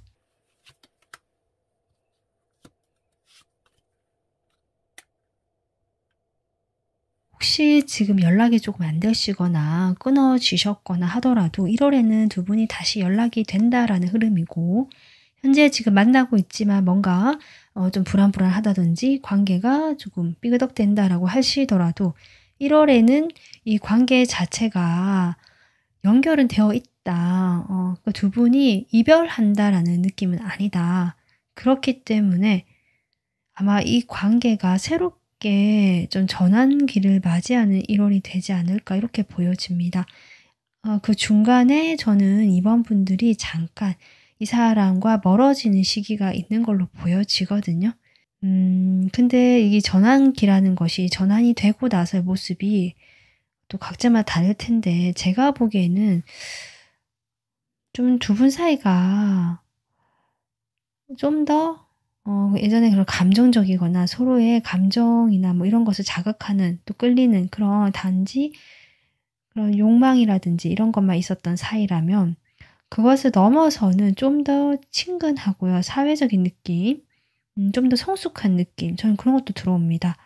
A: 혹시 지금 연락이 조금 안 되시거나 끊어지셨거나 하더라도 1월에는 두 분이 다시 연락이 된다라는 흐름이고, 현재 지금 만나고 있지만 뭔가 좀 불안불안하다든지 관계가 조금 삐그덕된다라고 하시더라도 1월에는 이 관계 자체가 연결은 되어 있다. 그 두 분이 이별한다라는 느낌은 아니다. 그렇기 때문에 아마 이 관계가 새롭게 좀 전환기를 맞이하는 1월이 되지 않을까, 이렇게 보여집니다. 그 중간에 저는 이번 분들이 잠깐 이 사람과 멀어지는 시기가 있는 걸로 보여지거든요. 근데 이 전환기라는 것이 전환이 되고 나서의 모습이 또 각자마다 다를 텐데, 제가 보기에는 좀 두 분 사이가 좀 더 예전에 그런 감정적이거나 서로의 감정이나 뭐 이런 것을 자극하는, 또 끌리는 그런 단지 그런 욕망이라든지 이런 것만 있었던 사이라면, 그것을 넘어서는 좀 더 친근하고요. 사회적인 느낌, 좀 더 성숙한 느낌, 저는 그런 것도 들어옵니다.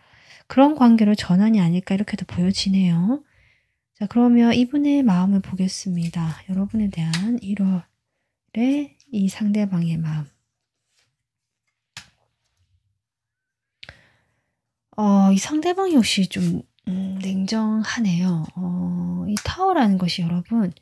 A: 그런 관계로 전환이 아닐까, 이렇게도 보여지네요. 자, 그러면 이분의 마음을 보겠습니다. 여러분에 대한 1월의 이 상대방의 마음. 이 상대방이 혹시 좀 냉정하네요. 이 타워라는 것이 여러분,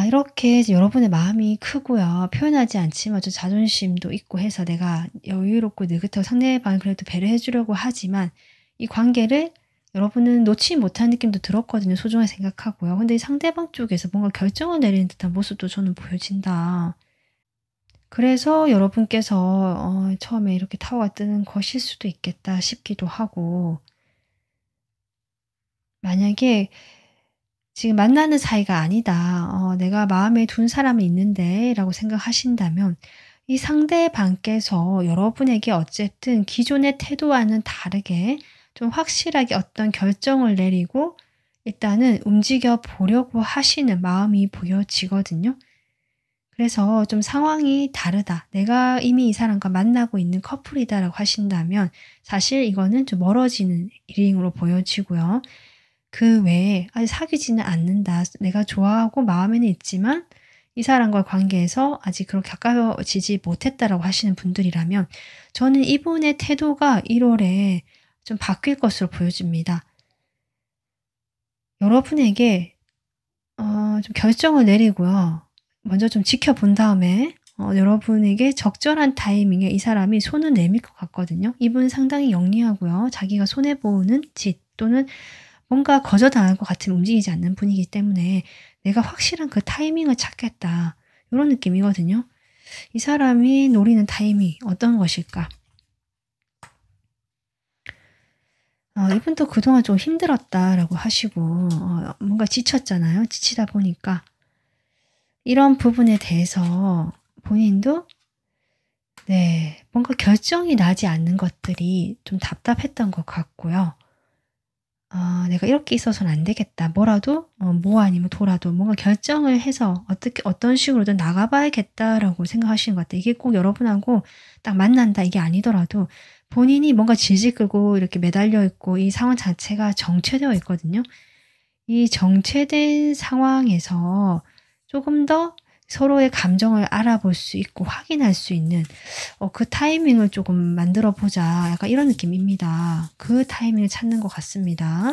A: 이렇게 여러분의 마음이 크고요. 표현하지 않지만 좀 자존심도 있고 해서 내가 여유롭고 느긋하고 상대방을 그래도 배려해 주려고 하지만, 이 관계를 여러분은 놓지 못한 느낌도 들었거든요. 소중하게 생각하고요. 근데 이 상대방 쪽에서 뭔가 결정을 내리는 듯한 모습도 저는 보여진다. 그래서 여러분께서 처음에 이렇게 타워가 뜨는 것일 수도 있겠다 싶기도 하고, 만약에 지금 만나는 사이가 아니다. 내가 마음에 둔 사람이 있는데 라고 생각하신다면 이 상대방께서 여러분에게 어쨌든 기존의 태도와는 다르게 좀 확실하게 어떤 결정을 내리고 일단은 움직여 보려고 하시는 마음이 보여지거든요. 그래서 좀 상황이 다르다. 내가 이미 이 사람과 만나고 있는 커플이다라고 하신다면 사실 이거는 좀 멀어지는 일행으로 보여지고요. 그 외에 아직 사귀지는 않는다. 내가 좋아하고 마음에는 있지만 이 사람과의 관계에서 아직 그렇게 가까워지지 못했다라고 하시는 분들이라면 저는 이분의 태도가 1월에 좀 바뀔 것으로 보여집니다. 여러분에게 좀 결정을 내리고요. 먼저 좀 지켜본 다음에 여러분에게 적절한 타이밍에 이 사람이 손을 내밀 것 같거든요. 이분은 상당히 영리하고요. 자기가 손해보는 짓 또는 뭔가 거절당할 것 같으면 움직이지 않는 분이기 때문에 내가 확실한 그 타이밍을 찾겠다. 이런 느낌이거든요. 이 사람이 노리는 타이밍 어떤 것일까? 이분도 그동안 좀 힘들었다라고 하시고 뭔가 지쳤잖아요. 지치다 보니까 이런 부분에 대해서 본인도 네, 뭔가 결정이 나지 않는 것들이 좀 답답했던 것 같고요. 내가 이렇게 있어서는 안 되겠다. 뭐라도 뭐 아니면 도라도 뭔가 결정을 해서 어떤 식으로든 나가봐야겠다라고 생각하시는 것 같아요. 이게 꼭 여러분하고 딱 만난다 이게 아니더라도 본인이 뭔가 질질 끌고 이렇게 매달려 있고 이 상황 자체가 정체되어 있거든요. 이 정체된 상황에서 조금 더 서로의 감정을 알아볼 수 있고 확인할 수 있는 그 타이밍을 조금 만들어 보자. 약간 이런 느낌입니다. 그 타이밍을 찾는 것 같습니다.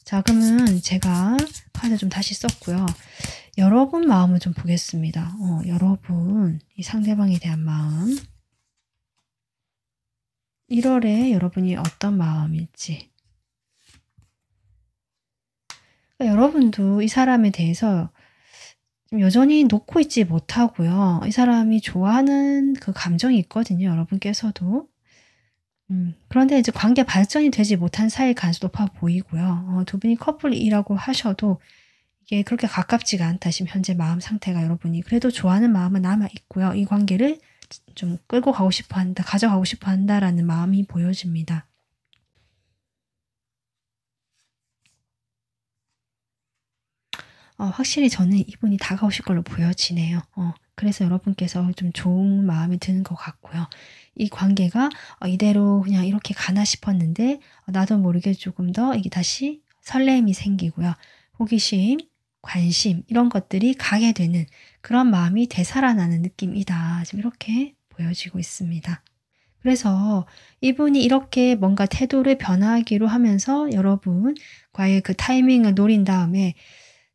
A: 자, 그러면 제가 카드 좀 다시 썼고요. 여러분 마음을 좀 보겠습니다. 여러분, 이 상대방에 대한 마음. 1월에 여러분이 어떤 마음일지. 그러니까 여러분도 이 사람에 대해서 여전히 놓고 있지 못하고요. 이 사람이 좋아하는 그 감정이 있거든요. 여러분께서도. 그런데 이제 관계 발전이 되지 못한 사이일 가능성이 높아 보이고요. 두 분이 커플이라고 하셔도 이게 그렇게 가깝지가 않다. 지금 현재 마음 상태가 여러분이. 그래도 좋아하는 마음은 남아 있고요. 이 관계를 좀 끌고 가고 싶어 한다. 가져가고 싶어 한다라는 마음이 보여집니다. 확실히 저는 이분이 다가오실 걸로 보여지네요. 그래서 여러분께서 좀 좋은 마음이 드는 것 같고요. 이 관계가 이대로 그냥 이렇게 가나 싶었는데 나도 모르게 조금 더 이게 다시 설렘이 생기고요. 호기심, 관심 이런 것들이 가게 되는 그런 마음이 되살아나는 느낌이다. 지금 이렇게 보여지고 있습니다. 그래서 이분이 이렇게 뭔가 태도를 변화하기로 하면서 여러분과의 그 타이밍을 노린 다음에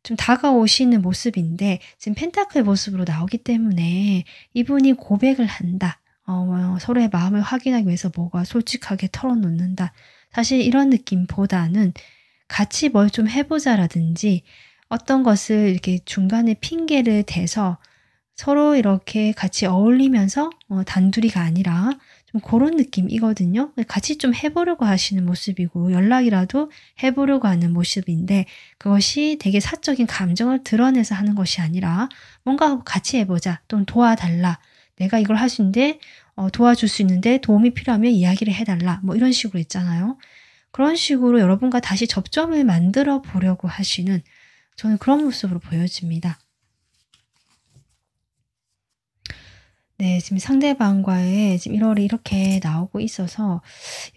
A: 좀 다가오시는 모습인데 지금 펜타클 모습으로 나오기 때문에 이분이 고백을 한다. 서로의 마음을 확인하기 위해서 뭐가 솔직하게 털어놓는다. 사실 이런 느낌보다는 같이 뭘 좀 해보자라든지 어떤 것을 이렇게 중간에 핑계를 대서 서로 이렇게 같이 어울리면서 단둘이가 아니라 좀 그런 느낌이거든요. 같이 좀 해보려고 하시는 모습이고 연락이라도 해보려고 하는 모습인데 그것이 되게 사적인 감정을 드러내서 하는 것이 아니라 뭔가 같이 해보자 또는 도와달라. 내가 이걸 할 수 있는데 도와줄 수 있는데 도움이 필요하면 이야기를 해달라. 뭐 이런 식으로 있잖아요. 그런 식으로 여러분과 다시 접점을 만들어 보려고 하시는 저는 그런 모습으로 보여집니다. 네, 지금 상대방과의 지금 1월이 이렇게 나오고 있어서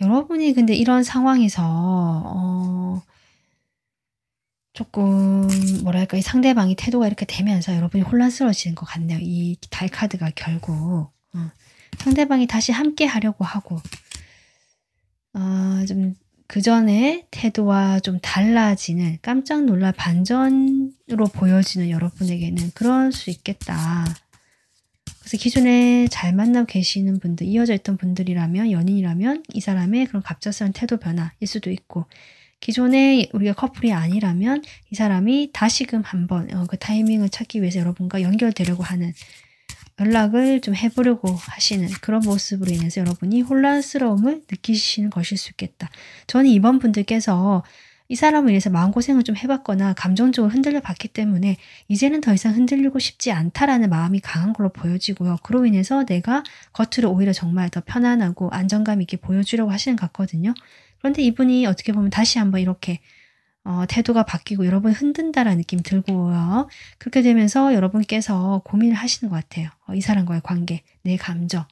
A: 여러분이 근데 이런 상황에서 조금 뭐랄까 이 상대방이 태도가 이렇게 되면서 여러분이 혼란스러워지는 것 같네요. 이 달 카드가 결국 상대방이 다시 함께 하려고 하고 좀 그전의 태도와 좀 달라지는 깜짝 놀랄 반전으로 보여지는 여러분에게는 그럴 수 있겠다. 그래서 기존에 잘 만나고 계시는 분들, 이어져 있던 분들이라면, 연인이라면 이 사람의 그런 갑작스러운 태도 변화일 수도 있고 기존에 우리가 커플이 아니라면 이 사람이 다시금 한번 그 타이밍을 찾기 위해서 여러분과 연결되려고 하는, 연락을 좀 해보려고 하시는 그런 모습으로 인해서 여러분이 혼란스러움을 느끼시는 것일 수 있겠다. 저는 이번 분들께서 이 사람을 위해서 마음고생을 좀 해봤거나 감정적으로 흔들려 봤기 때문에 이제는 더 이상 흔들리고 싶지 않다라는 마음이 강한 걸로 보여지고요. 그로 인해서 내가 겉으로 오히려 정말 더 편안하고 안정감 있게 보여주려고 하시는 것 같거든요. 그런데 이분이 어떻게 보면 다시 한번 이렇게 태도가 바뀌고 여러분 흔든다라는 느낌이 들고요. 그렇게 되면서 여러분께서 고민을 하시는 것 같아요. 이 사람과의 관계, 내 감정.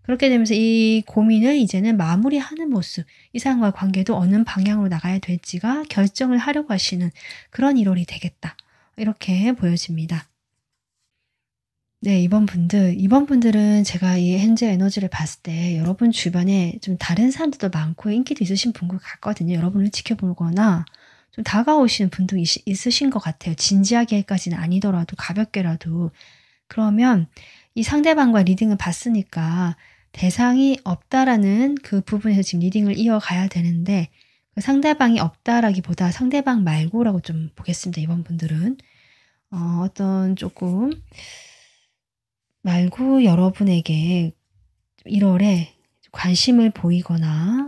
A: 그렇게 되면서 이 고민을 이제는 마무리하는 모습, 이 사람과의 관계도 어느 방향으로 나가야 될지가 결정을 하려고 하시는 그런 1월이 되겠다. 이렇게 보여집니다. 네, 이번 분들은 제가 이 현재 에너지를 봤을 때 여러분 주변에 좀 다른 사람들도 많고 인기도 있으신 분 같거든요. 여러분을 지켜보거나 좀 다가오시는 분도 있으신 것 같아요. 진지하게까지는 아니더라도 가볍게라도. 그러면 이 상대방과 리딩을 봤으니까 대상이 없다라는 그 부분에서 지금 리딩을 이어가야 되는데, 그 상대방이 없다라기보다 상대방 말고라고 좀 보겠습니다. 이번 분들은 어떤 조금 말고 여러분에게 1월에 관심을 보이거나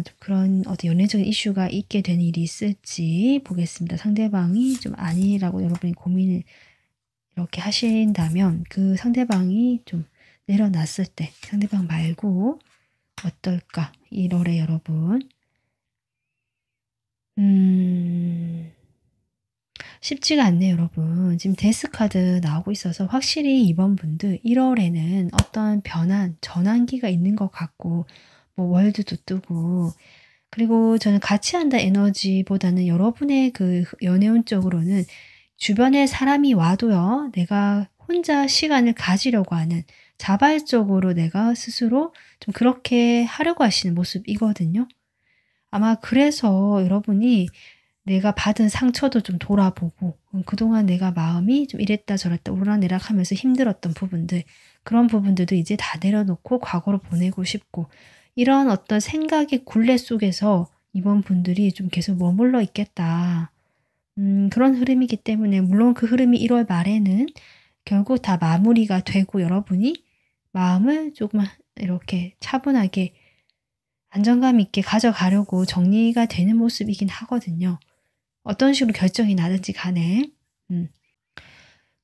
A: 좀 그런 어떤 연애적인 이슈가 있게 되는 일이 있을지 보겠습니다. 상대방이 좀 아니라고 여러분이 고민을 이렇게 하신다면 그 상대방이 좀 내려놨을 때 상대방 말고 어떨까? 1월에 여러분. 쉽지가 않네요, 여러분. 지금 데스카드 나오고 있어서 확실히 이번 분들 1월에는 어떤 변한, 전환기가 있는 것 같고, 뭐 월드도 뜨고, 그리고 저는 같이 한다 에너지보다는 여러분의 그 연애운 쪽으로는 주변에 사람이 와도요, 내가 혼자 시간을 가지려고 하는, 자발적으로 내가 스스로 좀 그렇게 하려고 하시는 모습이거든요. 아마 그래서 여러분이 내가 받은 상처도 좀 돌아보고 그동안 내가 마음이 좀 이랬다 저랬다 오르락내락 하면서 힘들었던 부분들, 그런 부분들도 이제 다 내려놓고 과거로 보내고 싶고, 이런 어떤 생각의 굴레 속에서 이번 분들이 좀 계속 머물러 있겠다. 그런 흐름이기 때문에 물론 그 흐름이 1월 말에는 결국 다 마무리가 되고 여러분이 마음을 조금 이렇게 차분하게 안정감 있게 가져가려고 정리가 되는 모습이긴 하거든요. 어떤 식으로 결정이 나든지 간에.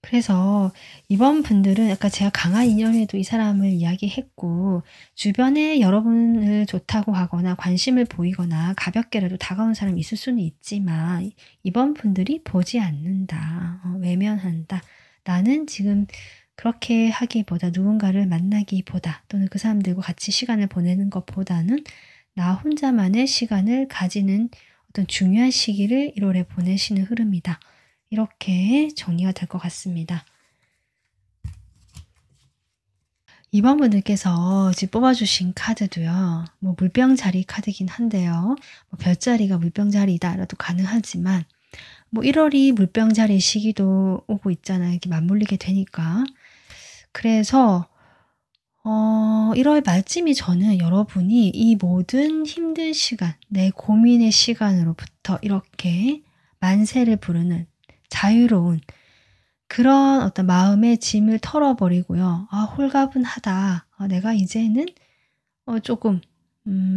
A: 그래서 이번 분들은 아까 제가 강한 인연에도 이 사람을 이야기했고, 주변에 여러분을 좋다고 하거나 관심을 보이거나 가볍게라도 다가온 사람이 있을 수는 있지만 이번 분들이 보지 않는다, 외면한다. 나는 지금 그렇게 하기보다 누군가를 만나기보다 또는 그 사람들과 같이 시간을 보내는 것보다는 나 혼자만의 시간을 가지는 어떤 중요한 시기를 1월에 보내시는 흐름이다. 이렇게 정리가 될 것 같습니다. 이번 분들께서 지금 뽑아주신 카드도요, 뭐 물병자리 카드긴 한데요, 뭐 별자리가 물병자리다라도 가능하지만 뭐 1월이 물병자리 시기도 오고 있잖아요. 이렇게 맞물리게 되니까. 그래서 1월 말쯤이 저는 여러분이 이 모든 힘든 시간, 내 고민의 시간으로부터 이렇게 만세를 부르는 자유로운 그런 어떤 마음의 짐을 털어버리고요. 아, 홀가분하다. 내가 이제는 조금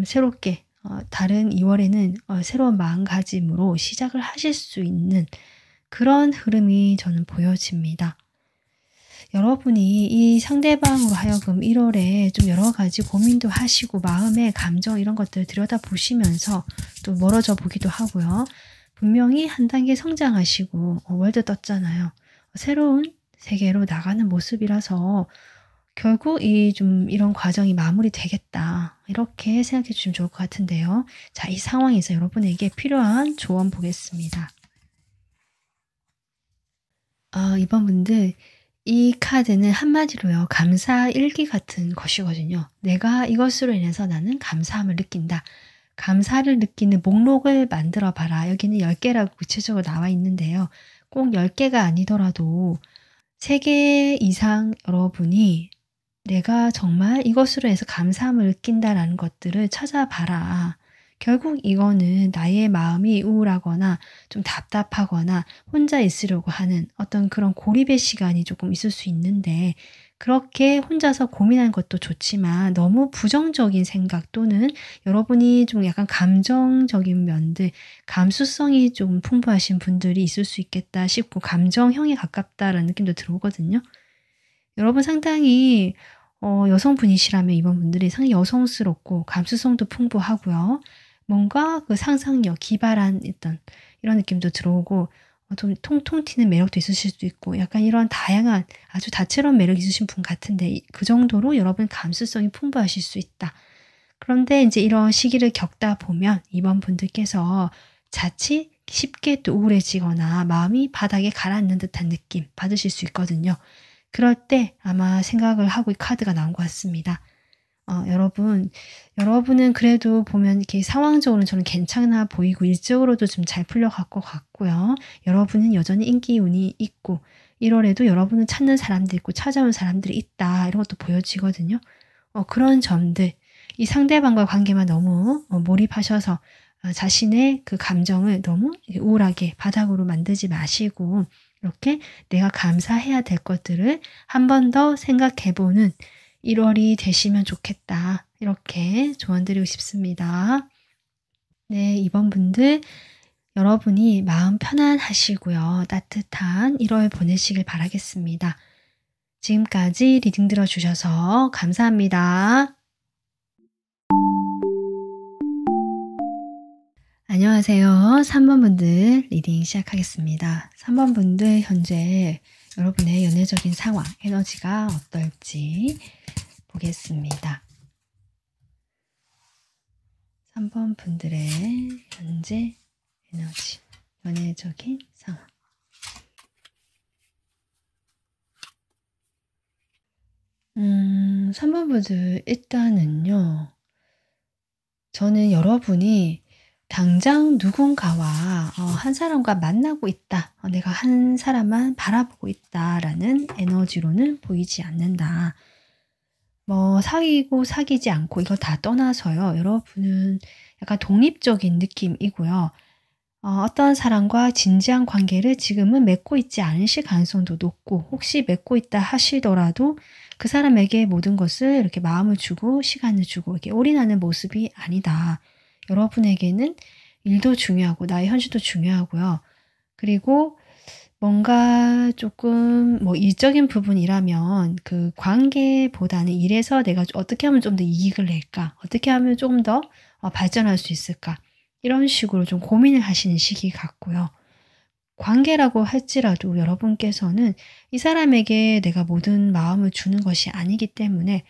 A: 새롭게 다른 2월에는 새로운 마음가짐으로 시작을 하실 수 있는 그런 흐름이 저는 보여집니다. 여러분이 이 상대방으로 하여금 1월에 좀 여러 가지 고민도 하시고 마음의 감정 이런 것들을 들여다보시면서 또 멀어져 보기도 하고요. 분명히 한 단계 성장하시고 월드 떴잖아요. 새로운 세계로 나가는 모습이라서 결국 이런 과정이 마무리되겠다. 이렇게 생각해 주시면 좋을 것 같은데요. 자, 이 상황에서 여러분에게 필요한 조언 보겠습니다. 이번 분들 이 카드는 한마디로요, 감사 일기 같은 것이거든요. 내가 이것으로 인해서 나는 감사함을 느낀다. 감사를 느끼는 목록을 만들어 봐라. 여기는 10개라고 구체적으로 나와 있는데요. 꼭 10개가 아니더라도 3개 이상 여러분이 내가 정말 이것으로 해서 감사함을 느낀다라는 것들을 찾아봐라. 결국 이거는 나의 마음이 우울하거나 좀 답답하거나 혼자 있으려고 하는 어떤 그런 고립의 시간이 조금 있을 수 있는데, 그렇게 혼자서 고민하는 것도 좋지만 너무 부정적인 생각 또는 여러분이 좀 약간 감정적인 면들, 감수성이 좀 풍부하신 분들이 있을 수 있겠다 싶고 감정형에 가깝다라는 느낌도 들어오거든요. 여러분 상당히 여성분이시라면 이번 분들이 상당히 여성스럽고 감수성도 풍부하고요. 뭔가 그 상상력, 기발한 어떤 이런 느낌도 들어오고 좀 통통 튀는 매력도 있으실 수도 있고 약간 이런 다양한 아주 다채로운 매력이 있으신 분 같은데 그 정도로 여러분 감수성이 풍부하실 수 있다. 그런데 이제 이런 시기를 겪다 보면 이번 분들께서 자칫 쉽게 또 우울해지거나 마음이 바닥에 가라앉는 듯한 느낌 받으실 수 있거든요. 그럴 때 아마 생각을 하고 이 카드가 나온 것 같습니다. 여러분은 그래도 보면 이렇게 상황적으로는 저는 괜찮아 보이고 일적으로도 좀 잘 풀려갈 것 같고요. 여러분은 여전히 인기운이 있고 1월에도 여러분은 찾는 사람들이 있고 찾아온 사람들이 있다. 이런 것도 보여지거든요. 그런 점들, 이 상대방과 관계만 너무 몰입하셔서 자신의 그 감정을 너무 우울하게 바닥으로 만들지 마시고 이렇게 내가 감사해야 될 것들을 한 번 더 생각해보는 1월이 되시면 좋겠다. 이렇게 조언드리고 싶습니다. 네, 이번 분들 여러분이 마음 편안하시고요. 따뜻한 1월 보내시길 바라겠습니다. 지금까지 리딩 들어주셔서 감사합니다. 안녕하세요. 3번 분들 리딩 시작하겠습니다. 3번 분들 현재 여러분의 연애적인 상황, 에너지가 어떨지 보겠습니다. 3번 분들의 현재 에너지, 연애적인 상황. 음, 3번 분들 일단은요. 저는 여러분이 당장 누군가와 한 사람과 만나고 있다. 내가 한 사람만 바라보고 있다라는 에너지로는 보이지 않는다. 뭐 사귀고 사귀지 않고 이거 다 떠나서요. 여러분은 약간 독립적인 느낌이고요. 어떤 사람과 진지한 관계를 지금은 맺고 있지 않으실 가능성도 높고 혹시 맺고 있다 하시더라도 그 사람에게 모든 것을 이렇게 마음을 주고 시간을 주고 이렇게 올인하는 모습이 아니다. 여러분에게는 일도 중요하고 나의 현실도 중요하고요. 그리고 뭔가 조금 뭐 일적인 부분이라면 그 관계보다는 일에서 내가 어떻게 하면 좀 더 이익을 낼까? 어떻게 하면 조금 더 발전할 수 있을까? 이런 식으로 좀 고민을 하시는 시기 같고요. 관계라고 할지라도 여러분께서는 이 사람에게 내가 모든 마음을 주는 것이 아니기 때문에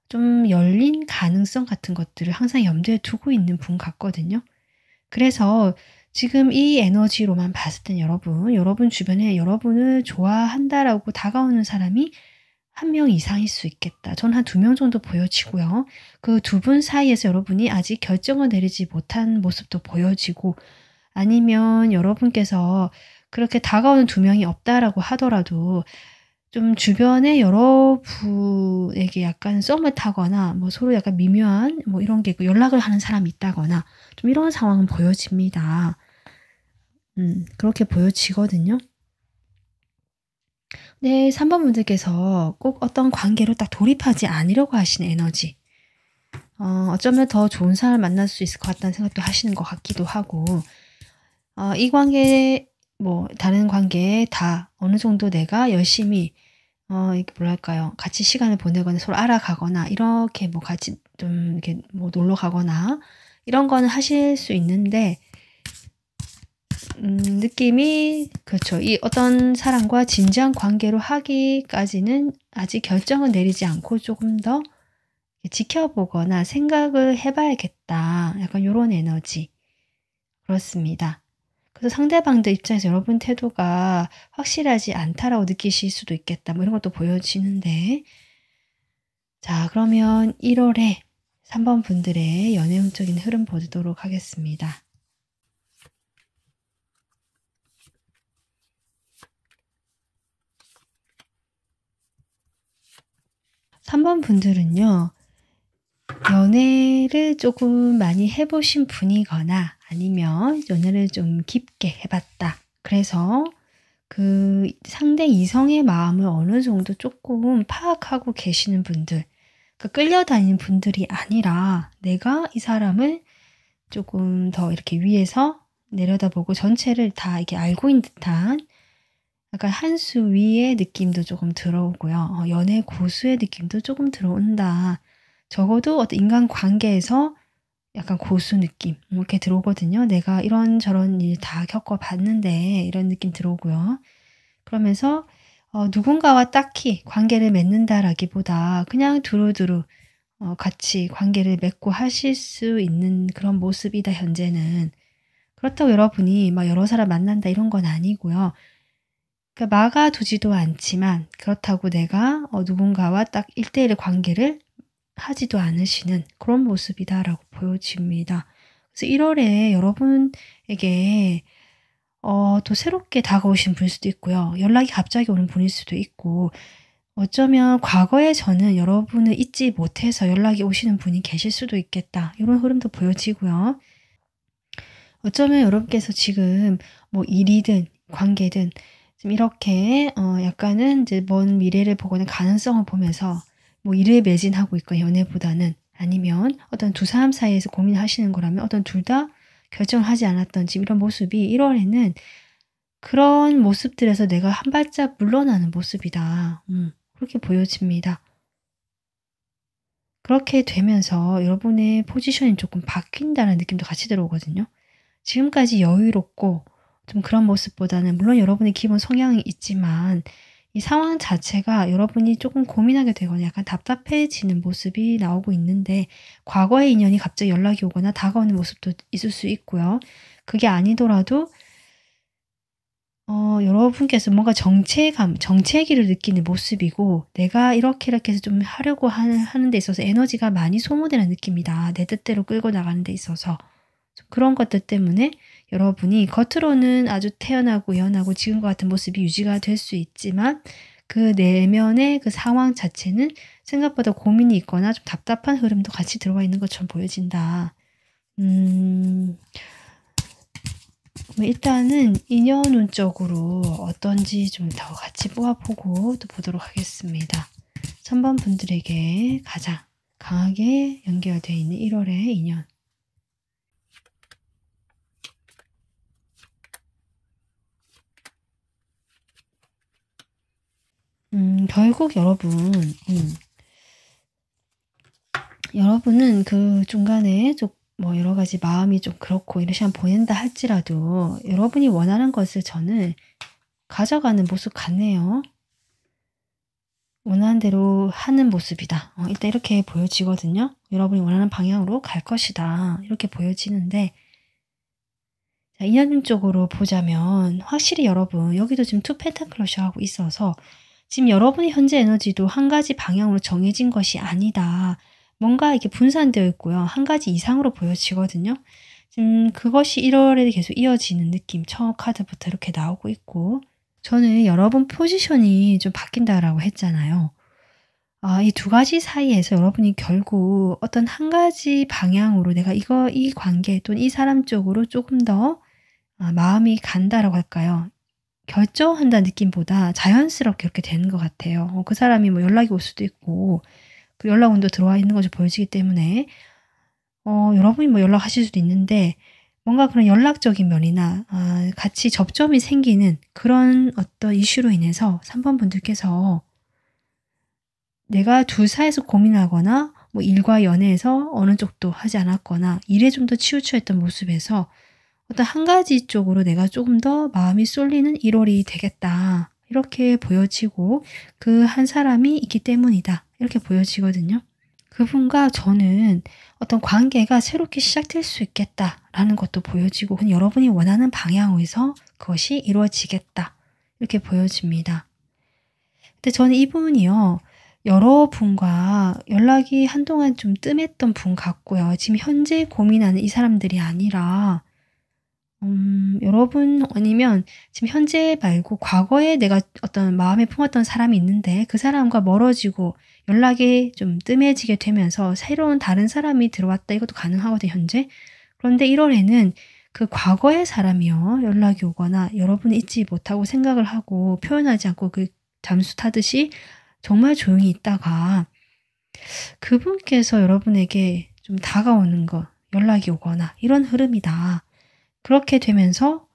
A: 좀 열린 가능성 같은 것들을 항상 염두에 두고 있는 분 같거든요. 그래서 지금 이 에너지로만 봤을 땐 여러분 주변에 여러분을 좋아한다라고 다가오는 사람이 1명 이상일 수 있겠다. 전 한 2명 정도 보여지고요. 그 2분 사이에서 여러분이 아직 결정을 내리지 못한 모습도 보여지고 아니면 여러분께서 그렇게 다가오는 2명이 없다라고 하더라도 좀 주변에 여러분에게 약간 썸을 타거나 뭐 서로 약간 미묘한 뭐 이런 게 있고 연락을 하는 사람이 있다거나 좀 이런 상황은 보여집니다. 그렇게 보여지거든요. 네, 3번 분들께서 꼭 어떤 관계로 딱 돌입하지 않으려고 하시는 에너지. 어쩌면 더 좋은 사람을 만날 수 있을 것 같다는 생각도 하시는 것 같기도 하고, 이 관계, 뭐, 다른 관계에 다 어느 정도 내가 열심히, 이렇게 뭐랄까요. 같이 시간을 보내거나 서로 알아가거나, 이렇게 뭐 같이 좀 이렇게 뭐 놀러 가거나, 이런 거는 하실 수 있는데, 느낌이, 그렇죠. 이 어떤 사람과 진지한 관계로 하기까지는 아직 결정을 내리지 않고 조금 더 지켜보거나 생각을 해봐야겠다. 약간 요런 에너지. 그렇습니다. 그래서 상대방들 입장에서 여러분 태도가 확실하지 않다라고 느끼실 수도 있겠다. 뭐 이런 것도 보여지는데. 자, 그러면 1월에 3번 분들의 연애운적인 흐름 보도록 하겠습니다. 3번 분들은요. 연애를 조금 많이 해보신 분이거나 아니면 연애를 좀 깊게 해봤다. 그래서 그 상대 이성의 마음을 어느 정도 조금 파악하고 계시는 분들, 그 끌려다니는 분들이 아니라 내가 이 사람을 조금 더 이렇게 위에서 내려다보고 전체를 다 이렇게 알고 있는 듯한 약간 한 수 위의 느낌도 조금 들어오고요. 연애 고수의 느낌도 조금 들어온다. 적어도 어떤 인간관계에서 약간 고수 느낌 이렇게 들어오거든요. 내가 이런저런 일 다 겪어봤는데 이런 느낌 들어오고요. 그러면서 누군가와 딱히 관계를 맺는다라기보다 그냥 두루두루 같이 관계를 맺고 하실 수 있는 그런 모습이다 현재는. 그렇다고 여러분이 막 여러 사람 만난다 이런 건 아니고요. 그러니까 막아두지도 않지만 그렇다고 내가 누군가와 딱 1대1의 관계를 하지도 않으시는 그런 모습이다라고 보여집니다. 그래서 1월에 여러분에게 또 새롭게 다가오신 분일 수도 있고요. 연락이 갑자기 오는 분일 수도 있고 어쩌면 과거에 저는 여러분을 잊지 못해서 연락이 오시는 분이 계실 수도 있겠다. 이런 흐름도 보여지고요. 어쩌면 여러분께서 지금 뭐 일이든 관계든 지금 이렇게 약간은 이제 먼 미래를 보거나 가능성을 보면서 뭐 일에 매진하고 있고 연애보다는 아니면 어떤 두 사람 사이에서 고민하시는 거라면 어떤 둘 다 결정을 하지 않았던 지금 이런 모습이 1월에는 그런 모습들에서 내가 한 발짝 물러나는 모습이다. 그렇게 보여집니다. 그렇게 되면서 여러분의 포지션이 조금 바뀐다는 느낌도 같이 들어오거든요. 지금까지 여유롭고 좀 그런 모습보다는 물론 여러분의 기본 성향이 있지만 이 상황 자체가 여러분이 조금 고민하게 되거나 약간 답답해지는 모습이 나오고 있는데 과거의 인연이 갑자기 연락이 오거나 다가오는 모습도 있을 수 있고요. 그게 아니더라도 여러분께서 뭔가 정체기를 느끼는 모습이고 내가 이렇게 해서 좀 하려고 하는 데 있어서 에너지가 많이 소모되는 느낌이다. 내 뜻대로 끌고 나가는 데 있어서. 그런 것들 때문에 여러분이 겉으로는 아주 태연하고 연하고 지금과 같은 모습이 유지가 될 수 있지만 그 내면의 그 상황 자체는 생각보다 고민이 있거나 좀 답답한 흐름도 같이 들어가 있는 것처럼 보여진다. 일단은 인연 운적으로 어떤지 좀 더 같이 뽑아보고 또 보도록 하겠습니다. 3번 분들에게 가장 강하게 연결되어 있는 1월의 인연. 결국 여러분은 그 중간에 좀 뭐 여러 가지 마음이 좀 그렇고 이런 시간 보낸다 할지라도 여러분이 원하는 것을 저는 가져가는 모습 같네요. 원하는 대로 하는 모습이다. 일단 이렇게 보여지거든요. 여러분이 원하는 방향으로 갈 것이다. 이렇게 보여지는데 자, 인연 쪽으로 보자면 확실히 여러분 여기도 지금 투 펜타클러시 하고 있어서 지금 여러분의 현재 에너지도 한 가지 방향으로 정해진 것이 아니다. 뭔가 이렇게 분산되어 있고요. 한 가지 이상으로 보여지거든요. 지금 그것이 1월에 계속 이어지는 느낌. 첫 카드부터 이렇게 나오고 있고 저는 여러분 포지션이 좀 바뀐다라고 했잖아요. 이 두 가지 사이에서 여러분이 결국 어떤 한 가지 방향으로 내가 이 관계 또는 이 사람 쪽으로 조금 더 마음이 간다라고 할까요? 결정한다는 느낌보다 자연스럽게 이렇게 되는 것 같아요. 그 사람이 뭐 연락이 올 수도 있고 그 연락 운도 들어와 있는 것이 보여지기 때문에 여러분이 뭐 연락하실 수도 있는데 뭔가 그런 연락적인 면이나 같이 접점이 생기는 그런 어떤 이슈로 인해서 3번 분들께서 내가 둘 사이에서 고민하거나 뭐 일과 연애에서 어느 쪽도 하지 않았거나 일에 좀 더 치우쳐 있던 모습에서 어떤 한 가지 쪽으로 내가 조금 더 마음이 쏠리는 1월이 되겠다. 이렇게 보여지고 그 한 사람이 있기 때문이다. 이렇게 보여지거든요. 그분과 저는 어떤 관계가 새롭게 시작될 수 있겠다라는 것도 보여지고 그냥 여러분이 원하는 방향에서 그것이 이루어지겠다. 이렇게 보여집니다. 근데 저는 이분이요. 여러분과 연락이 한동안 좀 뜸했던 분 같고요. 지금 현재 고민하는 이 사람들이 아니라 여러분 아니면 지금 현재 말고 과거에 내가 어떤 마음에 품었던 사람이 있는데 그 사람과 멀어지고 연락이 좀 뜸해지게 되면서 새로운 다른 사람이 들어왔다. 이것도 가능하거든요, 현재. 그런데 1월에는 그 과거의 사람이요. 연락이 오거나 여러분이 잊지 못하고 생각을 하고 표현하지 않고 그 잠수 타듯이 정말 조용히 있다가 그분께서 여러분에게 좀 다가오는 거, 연락이 오거나 이런 흐름이다. 그렇게 되면서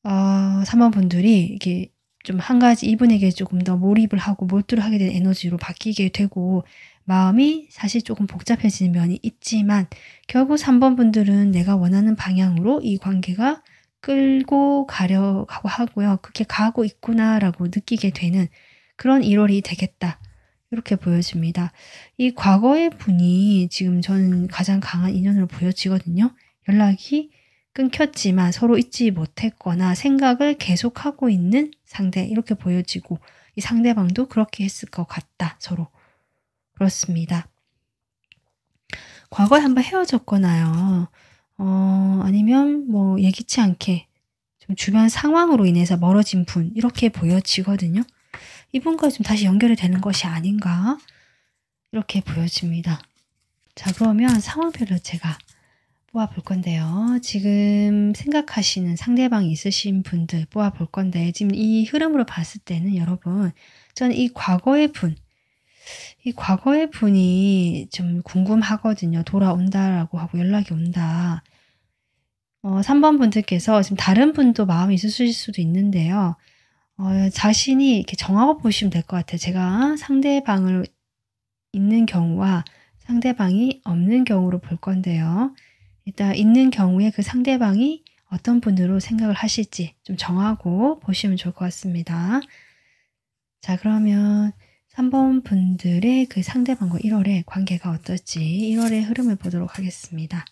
A: 3번분들이 이게 좀 한 가지 이분에게 조금 더 몰입을 하고 몰두를 하게 된 에너지로 바뀌게 되고 마음이 사실 조금 복잡해지는 면이 있지만 결국 3번분들은 내가 원하는 방향으로 이 관계가 끌고 가려고 하고요. 그렇게 가고 있구나라고 느끼게 되는 그런 1월이 되겠다. 이렇게 보여집니다. 이 과거의 분이 지금 저는 가장 강한 인연으로 보여지거든요. 연락이 끊겼지만 서로 잊지 못했거나 생각을 계속하고 있는 상대 이렇게 보여지고 이 상대방도 그렇게 했을 것 같다. 서로. 그렇습니다. 과거에 한번 헤어졌거나요. 아니면 뭐 예기치 않게 좀 주변 상황으로 인해서 멀어진 분 이렇게 보여지거든요. 이분과 좀 다시 연결이 되는 것이 아닌가 이렇게 보여집니다. 자, 그러면 상황별로 제가 뽑아볼 건데요. 지금 생각하시는 상대방이 있으신 분들 뽑아볼 건데 지금 이 흐름으로 봤을 때는 여러분 저는 이 과거의 분이 좀 궁금하거든요. 돌아온다라고 하고 연락이 온다. 3번 분들께서 지금 다른 분도 마음이 있으실 수도 있는데요. 자신이 이렇게 정하고 보시면 될 것 같아요. 제가 상대방을 있는 경우와 상대방이 없는 경우로 볼 건데요. 일단 있는 경우에 그 상대방이 어떤 분으로 생각을 하실지 좀 정하고 보시면 좋을 것 같습니다. 자, 그러면 3번 분들의 그 상대방과 1월의 관계가 어떨지 1월의 흐름을 보도록 하겠습니다.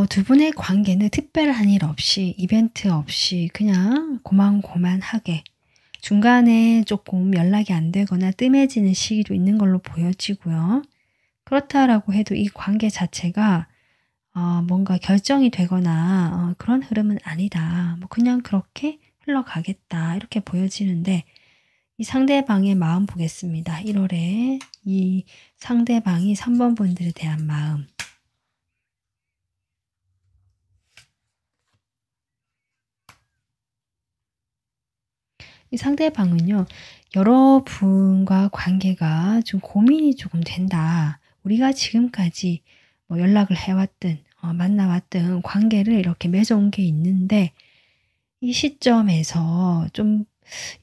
A: 두 분의 관계는 특별한 일 없이 이벤트 없이 그냥 고만고만하게 중간에 조금 연락이 안 되거나 뜸해지는 시기도 있는 걸로 보여지고요. 그렇다라고 해도 이 관계 자체가 뭔가 결정이 되거나 그런 흐름은 아니다. 뭐 그냥 그렇게 흘러가겠다. 이렇게 보여지는데 이 상대방의 마음 보겠습니다. 1월에 이 상대방이 3번 분들에 대한 마음. 이 상대방은요. 여러분과 관계가 좀 고민이 조금 된다. 우리가 지금까지 뭐 연락을 해왔든 만나왔든 관계를 이렇게 맺어온 게 있는데 이 시점에서 좀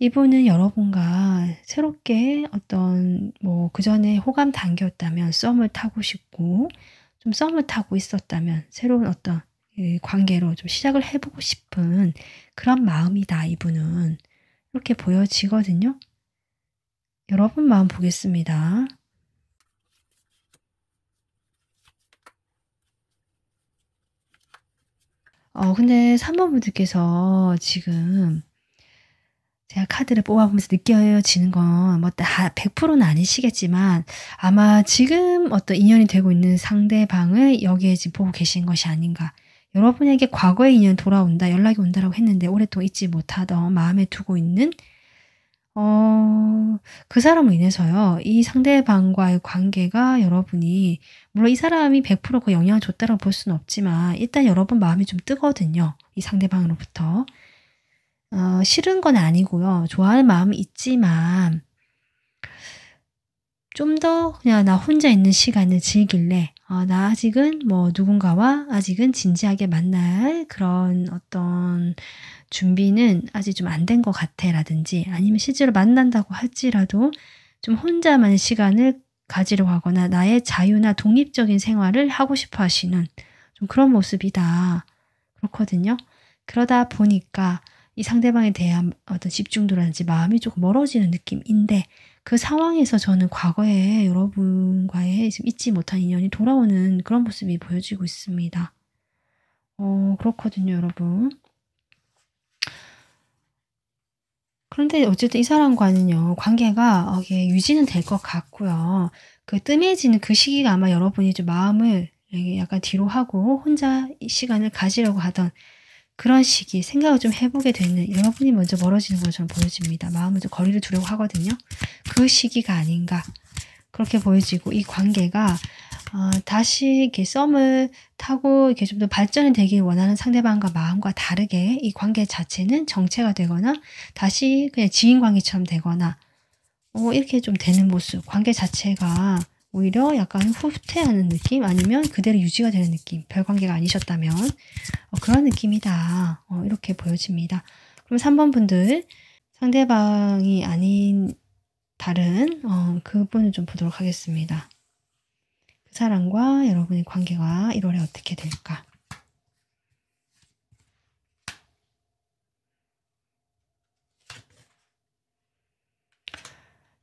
A: 이분은 여러분과 새롭게 어떤 뭐 그전에 호감 단계였다면 썸을 타고 싶고 좀 썸을 타고 있었다면 새로운 어떤 관계로 좀 시작을 해보고 싶은 그런 마음이다. 이분은. 이렇게 보여지거든요. 여러분 마음 보겠습니다. 근데 3번 분들께서 지금 제가 카드를 뽑아보면서 느껴지는 건 뭐 다 100%는 아니시겠지만 아마 지금 어떤 인연이 되고 있는 상대방을 여기에 지금 보고 계신 것이 아닌가. 여러분에게 과거의 인연 돌아온다, 연락이 온다라고 했는데 오랫동안 잊지 못하던 마음에 두고 있는 그 사람으로 인해서요. 이 상대방과의 관계가 여러분이 물론 이 사람이 100% 그 영향을 줬다라고 볼 수는 없지만 일단 여러분 마음이 좀 뜨거든요. 이 상대방으로부터. 싫은 건 아니고요. 좋아하는 마음이 있지만 좀 더 그냥 나 혼자 있는 시간을 즐길래 나 아직은 뭐 누군가와 아직은 진지하게 만날 그런 어떤 준비는 아직 좀 안 된 것 같아 라든지 아니면 실제로 만난다고 할지라도 좀 혼자만의 시간을 가지려고 하거나 나의 자유나 독립적인 생활을 하고 싶어 하시는 좀 그런 모습이다. 그렇거든요. 그러다 보니까 이 상대방에 대한 어떤 집중도라든지 마음이 조금 멀어지는 느낌인데 그 상황에서 저는 과거에 여러분과의 지금 잊지 못한 인연이 돌아오는 그런 모습이 보여지고 있습니다. 그렇거든요, 여러분. 그런데 어쨌든 이 사람과는요, 관계가 이게 유지는 될 것 같고요. 그 뜸해지는 그 시기가 아마 여러분이 좀 마음을 약간 뒤로 하고 혼자 시간을 가지려고 하던 그런 시기 생각을 좀 해보게 되는 여러분이 먼저 멀어지는 것처럼 보여집니다. 마음을 좀 거리를 두려고 하거든요. 그 시기가 아닌가 그렇게 보여지고 이 관계가 다시 이렇게 썸을 타고 이렇게 좀 더 발전이 되길 원하는 상대방과 마음과 다르게 이 관계 자체는 정체가 되거나 다시 그냥 지인 관계처럼 되거나 이렇게 좀 되는 모습 관계 자체가 오히려 약간 후퇴하는 느낌 아니면 그대로 유지가 되는 느낌 별 관계가 아니셨다면 그런 느낌이다 이렇게 보여집니다. 그럼 3번 분들 상대방이 아닌 다른 그분을 좀 보도록 하겠습니다. 그 사람과 여러분의 관계가 1월에 어떻게 될까?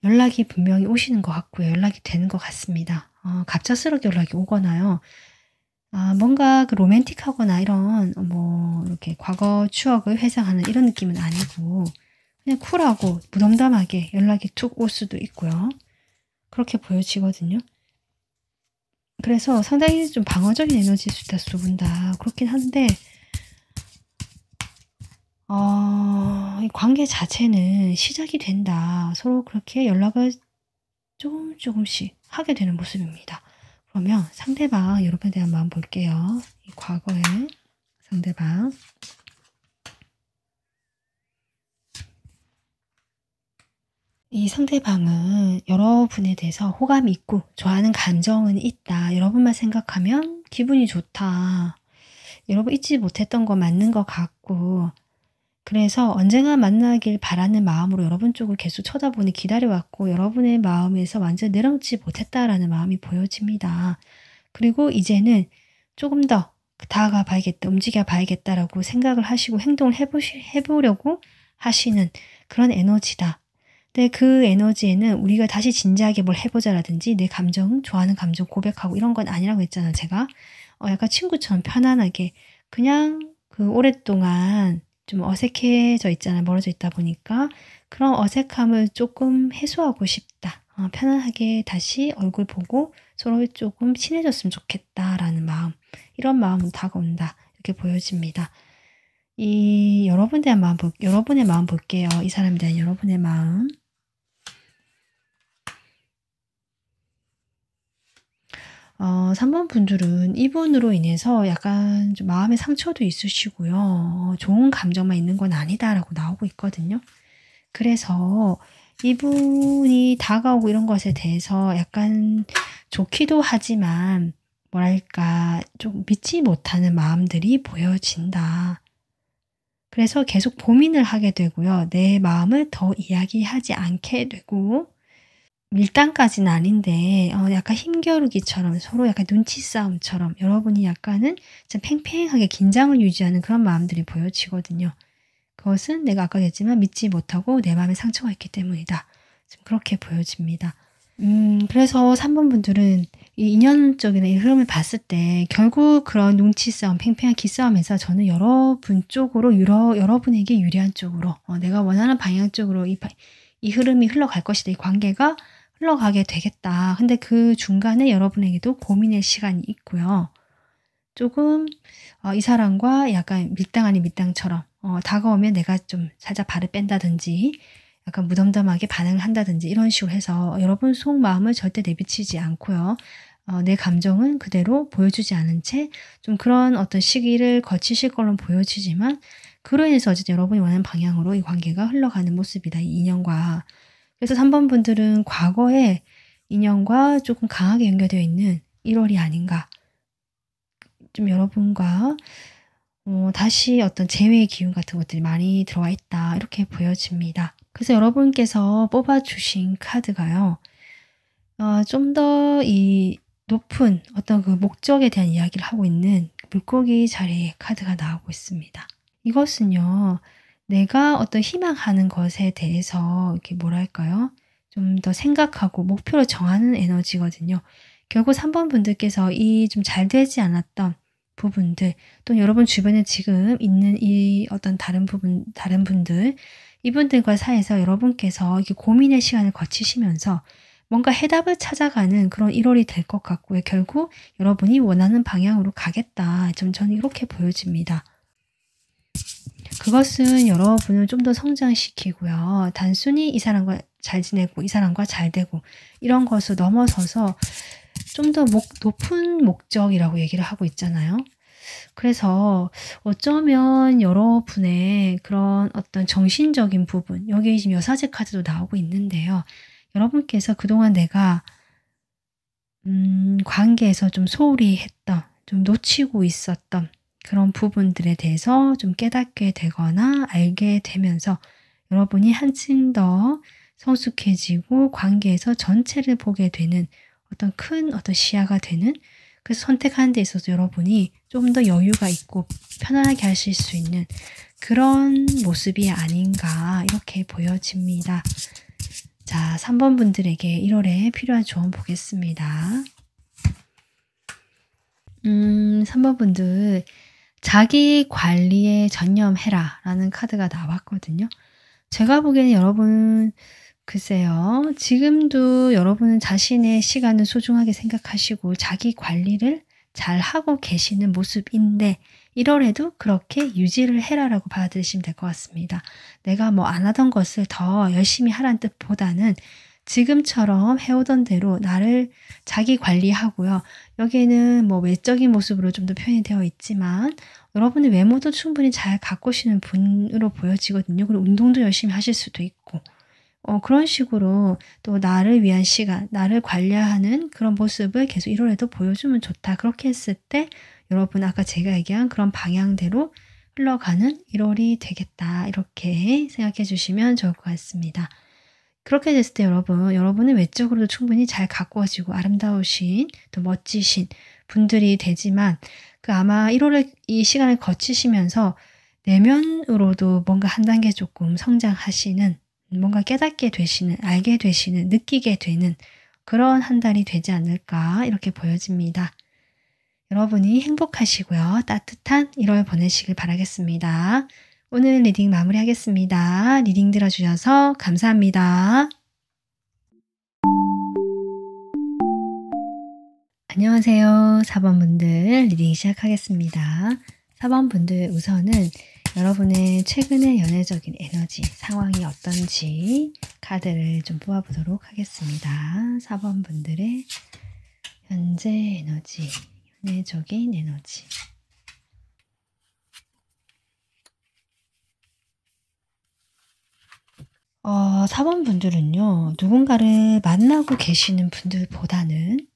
A: 연락이 분명히 오시는 것 같고요. 연락이 되는 것 같습니다. 갑작스럽게 연락이 오거나요. 뭔가 그 로맨틱하거나 이런 뭐 이렇게 과거 추억을 회상하는 이런 느낌은 아니고 그냥 쿨하고 무덤덤하게 연락이 툭 올 수도 있고요. 그렇게 보여지거든요. 그래서 상당히 좀 방어적인 에너지일 수 있다, 두 분 다. 그렇긴 한데 이 관계 자체는 시작이 된다. 서로 그렇게 연락을 조금씩 하게 되는 모습입니다. 그러면 상대방 여러분에 대한 마음 볼게요. 이 과거의 상대방. 이 상대방은 여러분에 대해서 호감이 있고 좋아하는 감정은 있다. 여러분만 생각하면 기분이 좋다. 여러분 잊지 못했던 거 맞는 것 같고 그래서 언젠가 만나길 바라는 마음으로 여러분 쪽을 계속 쳐다보니 기다려왔고 여러분의 마음에서 완전 내려놓지 못했다라는 마음이 보여집니다. 그리고 이제는 조금 더 다가가 봐야겠다, 움직여 봐야겠다라고 생각을 하시고 행동을 해보려고 하시는 그런 에너지다. 근데 그 에너지에는 우리가 다시 진지하게 뭘 해보자라든지 내 감정, 좋아하는 감정 고백하고 이런 건 아니라고 했잖아, 제가. 약간 친구처럼 편안하게 그냥 그 오랫동안 좀 어색해져 있잖아요. 멀어져 있다 보니까 그런 어색함을 조금 해소하고 싶다. 편안하게 다시 얼굴 보고 서로 조금 친해졌으면 좋겠다라는 마음, 이런 마음으로 다가온다. 이렇게 보여집니다. 이 여러분의 마음 볼게요. 이 사람에 대한 여러분의 마음. 3번 분들은 이분으로 인해서 약간 좀 마음의 상처도 있으시고요. 좋은 감정만 있는 건 아니다라고 나오고 있거든요. 그래서 이분이 다가오고 이런 것에 대해서 약간 좋기도 하지만 뭐랄까 좀 믿지 못하는 마음들이 보여진다. 그래서 계속 고민을 하게 되고요. 내 마음을 더 이야기하지 않게 되고 밀당까지는 아닌데 약간 힘겨루기처럼 서로 약간 눈치 싸움처럼 여러분이 약간은 좀 팽팽하게 긴장을 유지하는 그런 마음들이 보여지거든요. 그것은 내가 아까 했지만 믿지 못하고 내 마음에 상처가 있기 때문이다. 좀 그렇게 보여집니다. 그래서 3번 분들은 이 인연적인 이 흐름을 봤을 때 결국 그런 눈치 싸움, 팽팽한 기싸움에서 저는 여러분 쪽으로, 여러분에게 유리한 쪽으로 내가 원하는 방향 쪽으로 이 흐름이 흘러갈 것이다. 이 관계가 흘러가게 되겠다. 근데 그 중간에 여러분에게도 고민의 시간이 있고요. 조금 이 사람과 약간 밀당 아닌 밀당처럼 다가오면 내가 좀 살짝 발을 뺀다든지 약간 무덤덤하게 반응을 한다든지 이런 식으로 해서 여러분 속마음을 절대 내비치지 않고요. 내 감정은 그대로 보여주지 않은 채 좀 그런 어떤 시기를 거치실 걸로 보여지지만 그로 인해서 어쨌든 여러분이 원하는 방향으로 이 관계가 흘러가는 모습이다. 이 인연과. 그래서 3번 분들은 과거의 인연과 조금 강하게 연결되어 있는 1월이 아닌가. 좀 여러분과 다시 어떤 재회의 기운 같은 것들이 많이 들어와 있다. 이렇게 보여집니다. 그래서 여러분께서 뽑아주신 카드가요. 좀 더 이 높은 어떤 그 목적에 대한 이야기를 하고 있는 물고기 자리의 카드가 나오고 있습니다. 이것은요. 내가 어떤 희망하는 것에 대해서 이렇게 뭐랄까요? 좀 더 생각하고 목표를 정하는 에너지거든요. 결국 3번 분들께서 이 좀 잘 되지 않았던 부분들, 또 여러분 주변에 지금 있는 이 어떤 다른 분들, 이분들과 사이에서 여러분께서 이렇게 고민의 시간을 거치시면서 뭔가 해답을 찾아가는 그런 1월이 될 것 같고요. 결국 여러분이 원하는 방향으로 가겠다. 저는 이렇게 보여집니다. 그것은 여러분을 좀 더 성장시키고요. 단순히 이 사람과 잘 지내고 이 사람과 잘 되고 이런 것을 넘어서서 좀 더 높은 목적이라고 얘기를 하고 있잖아요. 그래서 어쩌면 여러분의 그런 어떤 정신적인 부분, 여기 지금 여사제 카드도 나오고 있는데요. 여러분께서 그동안 내가 관계에서 좀 소홀히 했던, 좀 놓치고 있었던 그런 부분들에 대해서 좀 깨닫게 되거나 알게 되면서 여러분이 한층 더 성숙해지고 관계에서 전체를 보게 되는 어떤 큰 시야가 되는, 그래서 선택하는 데 있어서 여러분이 좀 더 여유가 있고 편안하게 하실 수 있는 그런 모습이 아닌가 이렇게 보여집니다. 자, 3번 분들에게 1월에 필요한 조언 보겠습니다. 3번 분들, 자기 관리에 전념해라 라는 카드가 나왔거든요. 제가 보기에는 여러분, 글쎄요, 지금도 여러분은 자신의 시간을 소중하게 생각하시고 자기 관리를 잘 하고 계시는 모습인데 1월에도 그렇게 유지를 해라라고 받아들이시면 될 것 같습니다. 내가 안 하던 것을 더 열심히 하라는 뜻보다는 지금처럼 해오던 대로 나를 자기 관리하고요. 여기에는 외적인 모습으로 좀 더 표현이 되어 있지만 여러분의 외모도 충분히 잘 가꾸시는 분으로 보여지거든요. 그리고 운동도 열심히 하실 수도 있고 그런 식으로 또 나를 위한 시간, 나를 관리하는 그런 모습을 계속 1월에도 보여주면 좋다. 그렇게 했을 때 여러분 아까 제가 얘기한 그런 방향대로 흘러가는 1월이 되겠다. 이렇게 생각해 주시면 좋을 것 같습니다. 그렇게 됐을 때 여러분은 외적으로도 충분히 잘 가꾸어지고 아름다우신 또 멋지신 분들이 되지만 아마 1월에 이 시간을 거치시면서 내면으로도 뭔가 한 단계 조금 성장하시는, 뭔가 깨닫게 되시는, 알게 되시는, 느끼게 되는 그런 한 달이 되지 않을까 이렇게 보여집니다. 여러분이 행복하시고요. 따뜻한 1월 보내시길 바라겠습니다. 오늘 리딩 마무리하겠습니다. 리딩 들어주셔서 감사합니다. 안녕하세요. 4번 분들 리딩 시작하겠습니다. 4번 분들 우선은 여러분의 최근의 연애적인 에너지, 상황이 어떤지 카드를 좀 뽑아보도록 하겠습니다. 4번 분들의 현재 에너지, 연애적인 에너지. 4번 분들은요, 누군가를 만나고 계시는 분들보다는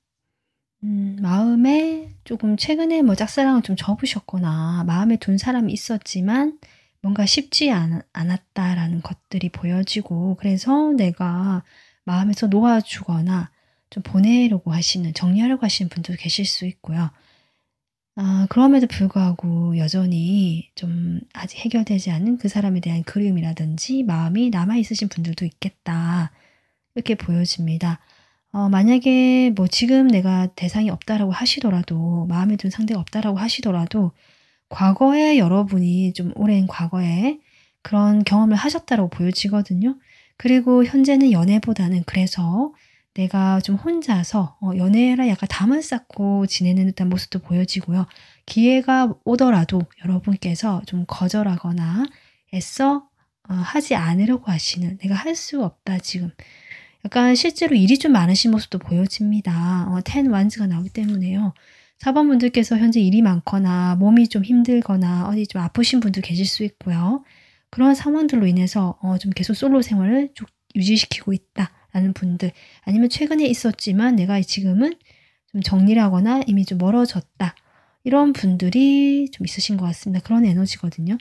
A: 마음에 조금 최근에 짝사랑을 좀 접으셨거나 마음에 둔 사람이 있었지만 뭔가 쉽지 않았다라는 것들이 보여지고, 그래서 내가 마음에서 놓아주거나 좀 보내려고 하시는, 정리하려고 하시는 분도 계실 수 있고요. 그럼에도 불구하고 여전히 좀 아직 해결되지 않은 그 사람에 대한 그리움이라든지 마음이 남아있으신 분들도 있겠다. 이렇게 보여집니다. 만약에 지금 내가 대상이 없다라고 하시더라도, 마음에 든 상대가 없다라고 하시더라도 과거에 여러분이 좀 오랜 과거에 그런 경험을 하셨다라고 보여지거든요. 그리고 현재는 연애보다는 그래서 내가 좀 혼자서 연애라 약간 담을 쌓고 지내는 듯한 모습도 보여지고요. 기회가 오더라도 여러분께서 좀 거절하거나 애써 하지 않으려고 하시는, 내가 할 수 없다 지금. 약간 실제로 일이 좀 많으신 모습도 보여집니다. 10 완즈가 나오기 때문에요. 4번 분들께서 현재 일이 많거나 몸이 좀 힘들거나 어디 좀 아프신 분도 계실 수 있고요. 그런 상황들로 인해서 좀 계속 솔로 생활을 쭉 유지시키고 있다라는 분들, 아니면 최근에 있었지만 내가 지금은 좀 정리를 하거나 이미 좀 멀어졌다, 이런 분들이 좀 있으신 것 같습니다. 그런 에너지거든요.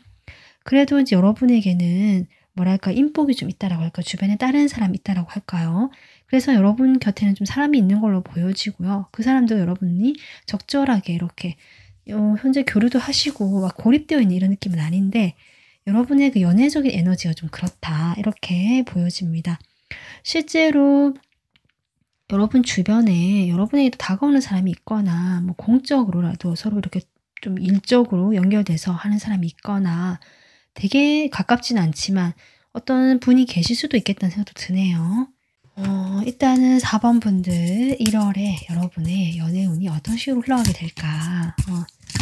A: 그래도 이제 여러분에게는 뭐랄까 인복이 좀 있다라고 할까요? 주변에 다른 사람이 있다라고 할까요? 그래서 여러분 곁에는 좀 사람이 있는 걸로 보여지고요. 그 사람도 여러분이 적절하게 이렇게 현재 교류도 하시고 막 고립되어 있는 이런 느낌은 아닌데 여러분의 그 연애적인 에너지가 좀 그렇다, 이렇게 보여집니다. 실제로 여러분 주변에 여러분에게 다가오는 사람이 있거나 공적으로라도 서로 이렇게 좀 일적으로 연결돼서 하는 사람이 있거나 되게 가깝진 않지만 어떤 분이 계실 수도 있겠다는 생각도 드네요. 일단은 4번 분들 1월에 여러분의 연애운이 어떤 식으로 흘러가게 될까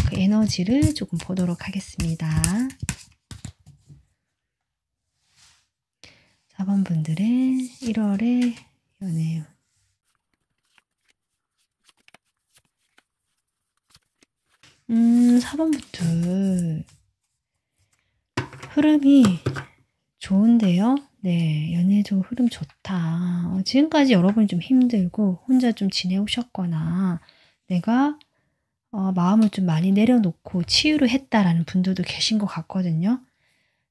A: 그 에너지를 조금 보도록 하겠습니다. 4번 분들의 1월의 연애운. 음, 4번 분들 흐름이 좋은데요. 네, 연애적으로 흐름 좋다. 지금까지 여러분이 좀 힘들고 혼자 좀 지내오셨거나 내가 마음을 좀 많이 내려놓고 치유를 했다라는 분들도 계신 것 같거든요.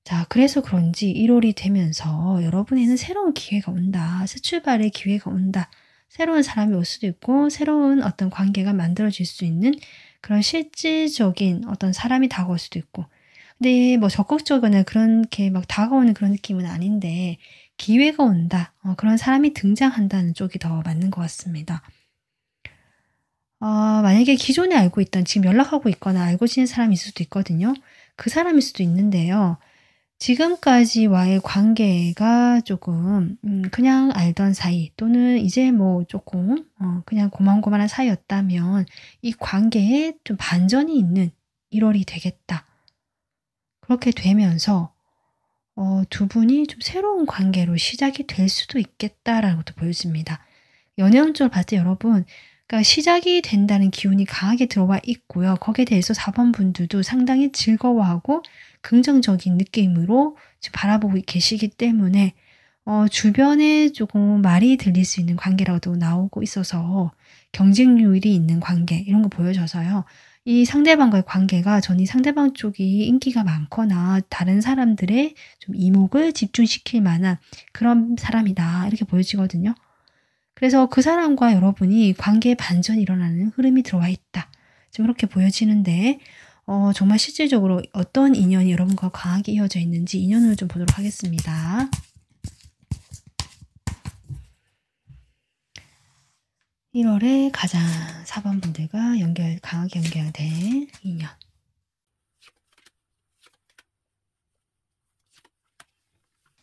A: 자, 그래서 그런지 1월이 되면서 여러분에는 새로운 기회가 온다. 새 출발의 기회가 온다. 새로운 사람이 올 수도 있고 새로운 어떤 관계가 만들어질 수 있는 그런 실질적인 어떤 사람이 다가올 수도 있고 근데 뭐 적극적이거나 그렇게 막 다가오는 그런 느낌은 아닌데 기회가 온다. 그런 사람이 등장한다는 쪽이 더 맞는 것 같습니다. 만약에 기존에 알고 있던 지금 연락하고 있거나 알고 지낸 사람이 있을 수도 있거든요. 그 사람일 수도 있는데요. 지금까지와의 관계가 조금 그냥 알던 사이 또는 이제 뭐 조금 그냥 고만고만한 사이였다면 이 관계에 좀 반전이 있는 1월이 되겠다. 그렇게 되면서 두 분이 좀 새로운 관계로 시작이 될 수도 있겠다라는 것도 보여집니다. 연애운적으로 봤을 때 여러분 그러니까 시작이 된다는 기운이 강하게 들어와 있고요. 거기에 대해서 4번 분들도 상당히 즐거워하고 긍정적인 느낌으로 지금 바라보고 계시기 때문에 주변에 조금 말이 들릴 수 있는 관계라고도 나오고 있어서 경쟁률이 있는 관계 이런 거 보여져서요. 이 상대방과의 관계가 전 이 상대방 쪽이 인기가 많거나 다른 사람들의 좀 이목을 집중시킬 만한 그런 사람이다 이렇게 보여지거든요. 그래서 그 사람과 여러분이 관계의 반전이 일어나는 흐름이 들어와 있다. 지금 이렇게 보여지는데 정말 실질적으로 어떤 인연이 여러분과 강하게 이어져 있는지 인연을 좀 보도록 하겠습니다. (1월에) 가장 4번 분들과 강하게 연결된 인연.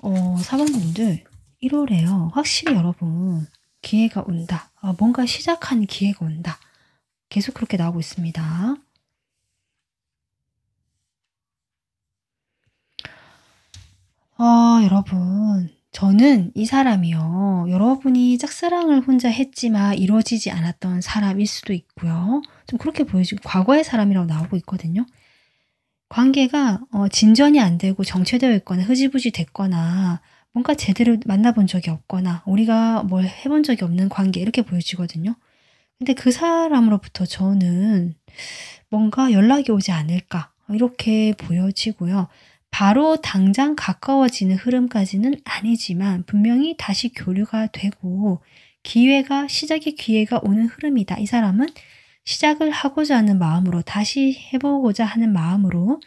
A: 4번 분들 1월에요. 확실히 여러분 기회가 온다. 뭔가 시작하는 기회가 온다. 계속 그렇게 나오고 있습니다. 여러분 저는 이 사람이요. 여러분이 짝사랑을 혼자 했지만 이루어지지 않았던 사람일 수도 있고요. 좀 그렇게 보여지고 과거의 사람이라고 나오고 있거든요. 관계가 진전이 안 되고 정체되어 있거나 흐지부지 됐거나 뭔가 제대로 만나본 적이 없거나 우리가 뭘 해본 적이 없는 관계 이렇게 보여지거든요. 근데 그 사람으로부터 저는 뭔가 연락이 오지 않을까 이렇게 보여지고요. 바로 당장 가까워지는 흐름까지는 아니지만 분명히 다시 교류가 되고 시작의 기회가 오는 흐름이다. 이 사람은 시작을 하고자 하는 마음으로 다시 해보고자 하는 마음으로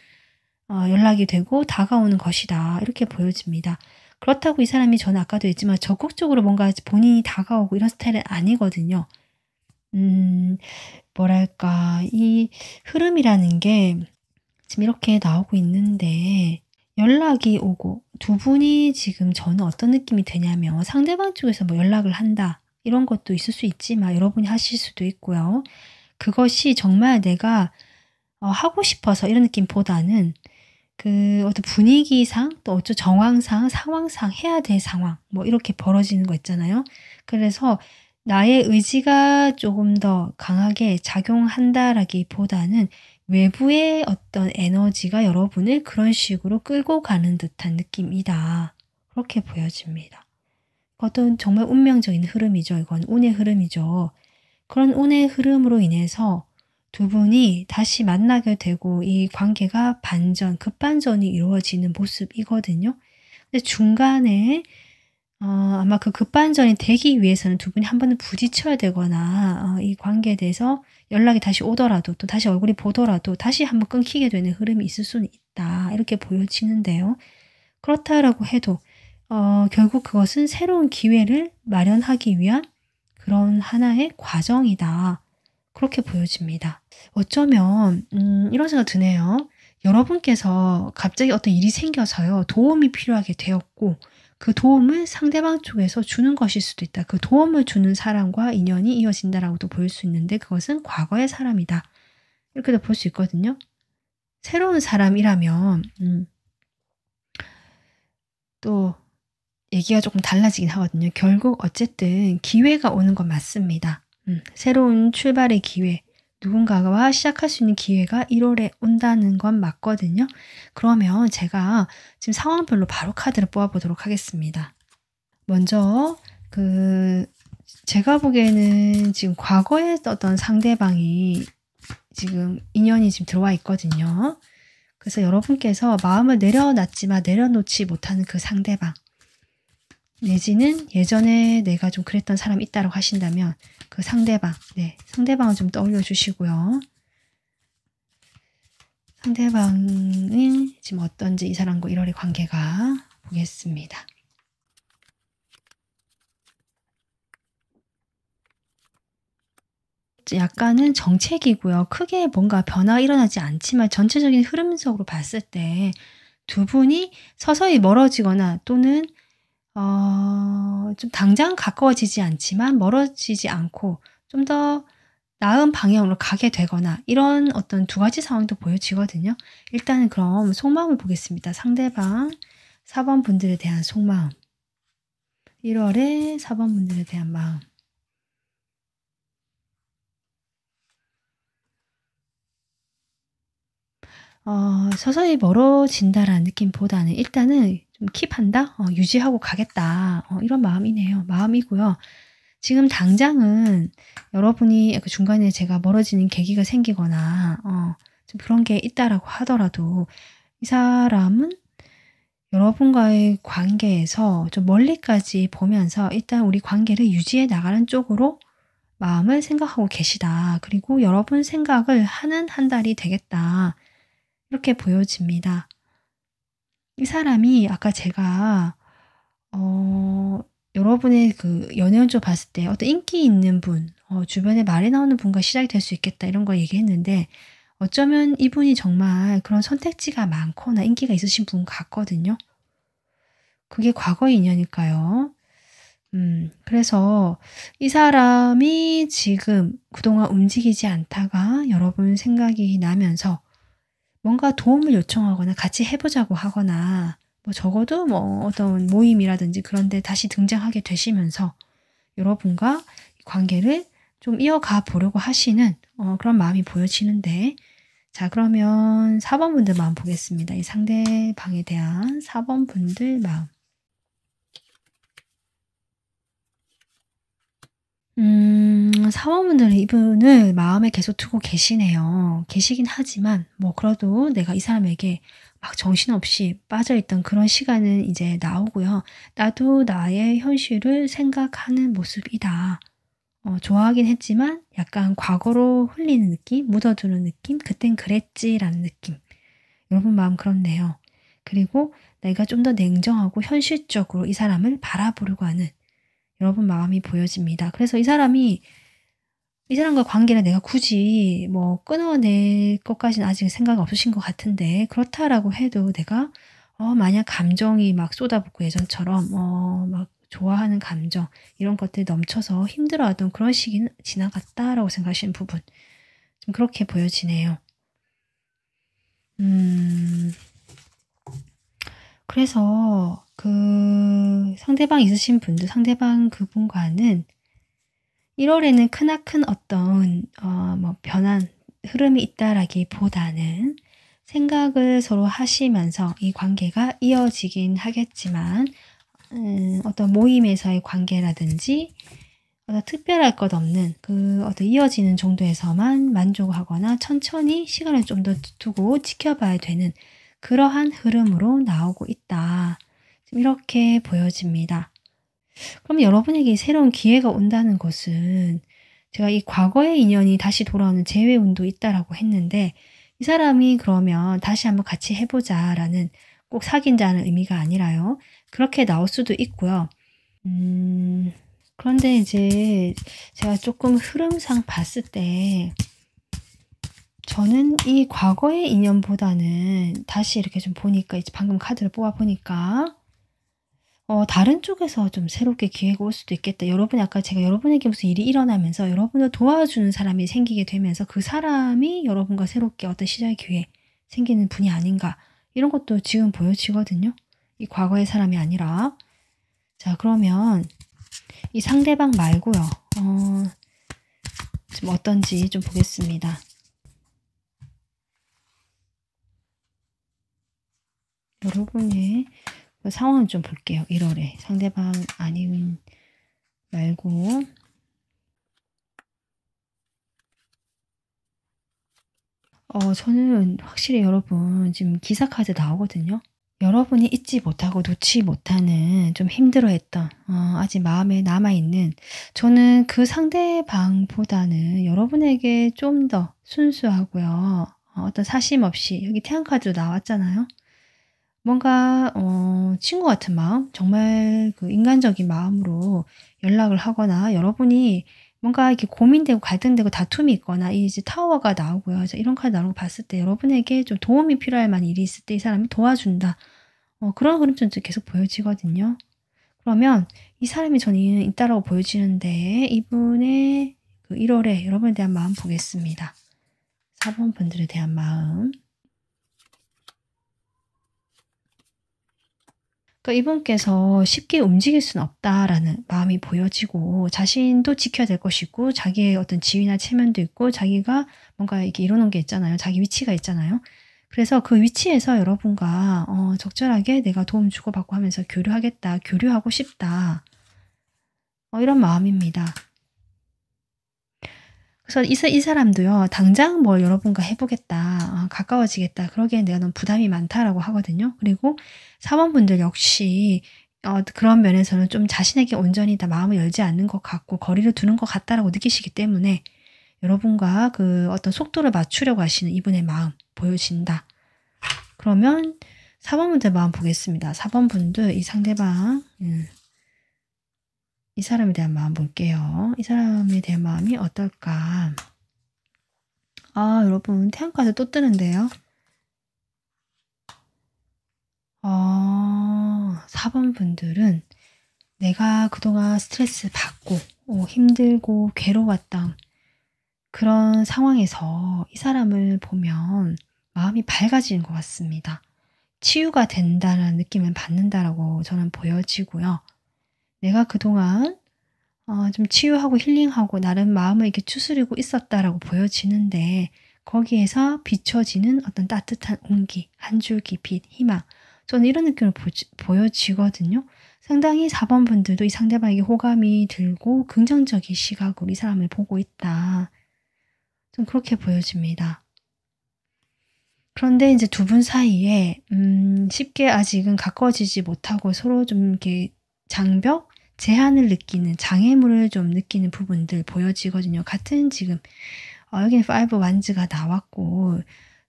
A: 연락이 되고 다가오는 것이다. 이렇게 보여집니다. 그렇다고 이 사람이 저는 아까도 했지만 적극적으로 뭔가 본인이 다가오고 이런 스타일은 아니거든요. 뭐랄까 이 흐름이라는 게 지금 이렇게 나오고 있는데 연락이 오고 두 분이 지금 저는 어떤 느낌이 드냐면 상대방 쪽에서 뭐 연락을 한다 이런 것도 있을 수 있지만 여러분이 하실 수도 있고요. 그것이 정말 내가 하고 싶어서 이런 느낌보다는 그 어떤 분위기상 또 어쩌 정황상 상황상 해야 될 상황 뭐 이렇게 벌어지는 거 있잖아요. 그래서 나의 의지가 조금 더 강하게 작용한다라기보다는 외부의 어떤 에너지가 여러분을 그런 식으로 끌고 가는 듯한 느낌이다. 그렇게 보여집니다. 어떤 정말 운명적인 흐름이죠. 이건 운의 흐름이죠. 그런 운의 흐름으로 인해서 두 분이 다시 만나게 되고 이 관계가 급반전이 이루어지는 모습이거든요. 근데 중간에 아마 그 급반전이 되기 위해서는 두 분이 한 번은 부딪혀야 되거나 이 관계에 대해서 연락이 다시 오더라도 또 다시 얼굴이 보더라도 다시 한번 끊기게 되는 흐름이 있을 수는 있다. 이렇게 보여지는데요. 그렇다라고 해도 결국 그것은 새로운 기회를 마련하기 위한 그런 하나의 과정이다. 그렇게 보여집니다. 어쩌면 이런 생각 드네요. 여러분께서 갑자기 어떤 일이 생겨서요. 도움이 필요하게 되었고 그 도움을 상대방 쪽에서 주는 것일 수도 있다. 그 도움을 주는 사람과 인연이 이어진다라고도 볼 수 있는데 그것은 과거의 사람이다. 이렇게도 볼 수 있거든요. 새로운 사람이라면 또 얘기가 조금 달라지긴 하거든요. 결국 어쨌든 기회가 오는 건 맞습니다. 새로운 출발의 기회, 누군가와 시작할 수 있는 기회가 1월에 온다는 건 맞거든요. 그러면 제가 지금 상황별로 바로 카드를 뽑아보도록 하겠습니다. 먼저 제가 보기에는 지금 과거에 어떤 상대방이 지금 인연이 지금 들어와 있거든요. 그래서 여러분께서 마음을 내려놨지만 내려놓지 못하는 그 상대방, 내지는 예전에 내가 좀 그랬던 사람이 있다고 하신다면 그 상대방, 상대방을 좀 떠올려 주시고요. 상대방이 지금 어떤지 이 사람과 1월의 관계가 보겠습니다. 약간은 정체기고요. 크게 뭔가 변화가 일어나지 않지만 전체적인 흐름적으로 봤을 때 두 분이 서서히 멀어지거나 또는 좀 당장 가까워지지 않지만 멀어지지 않고 좀 더 나은 방향으로 가게 되거나 이런 어떤 두 가지 상황도 보여지거든요. 일단은 그럼 속마음을 보겠습니다. 상대방 4번 분들에 대한 속마음. 1월에 4번 분들에 대한 마음. 서서히 멀어진다라는 느낌보다는 일단은 좀 킵한다? 유지하고 가겠다. 이런 마음이네요. 마음이고요. 지금 당장은 여러분이 그 중간에 제가 멀어지는 계기가 생기거나 좀 그런 게 있다라고 하더라도 이 사람은 여러분과의 관계에서 좀 멀리까지 보면서 일단 우리 관계를 유지해 나가는 쪽으로 마음을 생각하고 계시다. 그리고 여러분 생각을 하는 한 달이 되겠다. 이렇게 보여집니다. 이 사람이 아까 제가 여러분의 그 연애운조 봤을 때 어떤 인기 있는 분, 주변에 말이 나오는 분과 시작이 될 수 있겠다 이런 거 얘기했는데 어쩌면 이분이 정말 그런 선택지가 많거나 인기가 있으신 분 같거든요. 그게 과거의 인연일까요? 그래서 이 사람이 지금 그동안 움직이지 않다가 여러분 생각이 나면서 뭔가 도움을 요청하거나 같이 해보자고 하거나 뭐 적어도 뭐 어떤 모임이라든지 그런 데 다시 등장하게 되시면서 여러분과 관계를 좀 이어가 보려고 하시는 그런 마음이 보여지는데 자 그러면 4번 분들 마음 보겠습니다. 이 상대방에 대한 4번 분들 마음. 4번 분들은 이분을 마음에 계속 두고 계시네요. 계시긴 하지만 뭐 그래도 내가 이 사람에게 막 정신없이 빠져있던 그런 시간은 이제 나오고요. 나도 나의 현실을 생각하는 모습이다. 좋아하긴 했지만 약간 과거로 흘리는 느낌, 묻어두는 느낌, 그땐 그랬지라는 느낌. 여러분 마음 그렇네요. 그리고 내가 좀 더 냉정하고 현실적으로 이 사람을 바라보려고 하는 여러분 마음이 보여집니다. 그래서 이 사람과 관계를 내가 굳이 뭐 끊어낼 것까지는 아직 생각 없으신 것 같은데 그렇다라고 해도 내가 만약 감정이 막 쏟아붓고 예전처럼 막 좋아하는 감정 이런 것들이 넘쳐서 힘들어하던 그런 시기는 지나갔다라고 생각하시는 부분 좀 그렇게 보여지네요. 그래서 그 상대방 있으신 분들 상대방 그분과는 1월에는 크나큰 어떤 뭐 변한 흐름이 있다라기보다는 생각을 서로 하시면서 이 관계가 이어지긴 하겠지만 어떤 모임에서의 관계라든지 어떤 특별할 것 없는 그 어떤 이어지는 정도에서만 만족하거나 천천히 시간을 좀 더 두고 지켜봐야 되는 그러한 흐름으로 나오고 있다. 이렇게 보여집니다. 그럼 여러분에게 새로운 기회가 온다는 것은 제가 이 과거의 인연이 다시 돌아오는 재회운도 있다라고 했는데 이 사람이 그러면 다시 한번 같이 해보자라는 꼭 사귄다는 의미가 아니라요. 그렇게 나올 수도 있고요. 그런데 이제 제가 조금 흐름상 봤을 때 저는 이 과거의 인연보다는 다시 이렇게 좀 보니까 이제 방금 카드를 뽑아 보니까 다른 쪽에서 좀 새롭게 기회가 올 수도 있겠다. 여러분이 아까 제가 여러분에게 무슨 일이 일어나면서 여러분을 도와주는 사람이 생기게 되면서 그 사람이 여러분과 새롭게 어떤 시작의 기회 생기는 분이 아닌가. 이런 것도 지금 보여지거든요. 이 과거의 사람이 아니라. 자, 그러면 이 상대방 말고요. 좀 어떤지 좀 보겠습니다. 여러분의 그 상황을 좀 볼게요. 1월에 상대방 아닌 말고 저는 확실히 여러분 지금 기사 카드 나오거든요. 여러분이 잊지 못하고 놓지 못하는 좀 힘들어했던 아직 마음에 남아있는 저는 그 상대방보다는 여러분에게 좀 더 순수하고요. 어떤 사심 없이 여기 태양 카드로 나왔잖아요. 뭔가 친구 같은 마음, 정말 그 인간적인 마음으로 연락을 하거나 여러분이 뭔가 이렇게 고민되고 갈등되고 다툼이 있거나 이제 타워가 나오고요. 그래서 이런 카드 나오는 거 봤을 때 여러분에게 좀 도움이 필요할 만한 일이 있을 때 이 사람이 도와준다. 그런 흐름 좀 계속 보여지거든요. 그러면 이 사람이 저는 있다라고 보여지는데 이분의 그 1월에 여러분에 대한 마음 보겠습니다. 4번 분들에 대한 마음. 그러니까 이분께서 쉽게 움직일 수는 없다라는 마음이 보여지고 자신도 지켜야 될 것이고 자기의 어떤 지위나 체면도 있고 자기가 뭔가 이렇게 이뤄놓은 게 있잖아요. 자기 위치가 있잖아요. 그래서 그 위치에서 여러분과 적절하게 내가 도움 주고받고 하면서 교류하겠다, 교류하고 싶다. 이런 마음입니다. 그래서 이 사람도요. 당장 뭘 여러분과 해보겠다, 가까워지겠다. 그러기엔 내가 너무 부담이 많다라고 하거든요. 그리고 4번 분들 역시 그런 면에서는 좀 자신에게 온전히 다 마음을 열지 않는 것 같고 거리를 두는 것 같다라고 느끼시기 때문에 여러분과 그 어떤 속도를 맞추려고 하시는 이분의 마음 보여진다. 그러면 4번 분들 마음 보겠습니다. 4번 분들 이 상대방 이 사람에 대한 마음 볼게요. 이 사람에 대한 마음이 어떨까? 여러분 태양까지 또 뜨는데요. 4번 분들은 내가 그동안 스트레스 받고 힘들고 괴로웠던 그런 상황에서 이 사람을 보면 마음이 밝아지는 것 같습니다. 치유가 된다는 느낌을 받는다라고 저는 보여지고요. 내가 그동안 좀 치유하고 힐링하고 나름 마음을 이렇게 추스리고 있었다라고 보여지는데 거기에서 비춰지는 어떤 따뜻한 온기, 한 줄기 빛, 희망. 저는 이런 느낌을 보여지거든요. 상당히 4번 분들도 이 상대방에게 호감이 들고 긍정적인 시각으로 이 사람을 보고 있다. 좀 그렇게 보여집니다. 그런데 이제 두 분 사이에 쉽게 아직은 가까워지지 못하고 서로 좀 이렇게 장벽, 제한을 느끼는 장애물을 좀 느끼는 부분들 보여지거든요. 같은 지금 여기는 5 완즈가 나왔고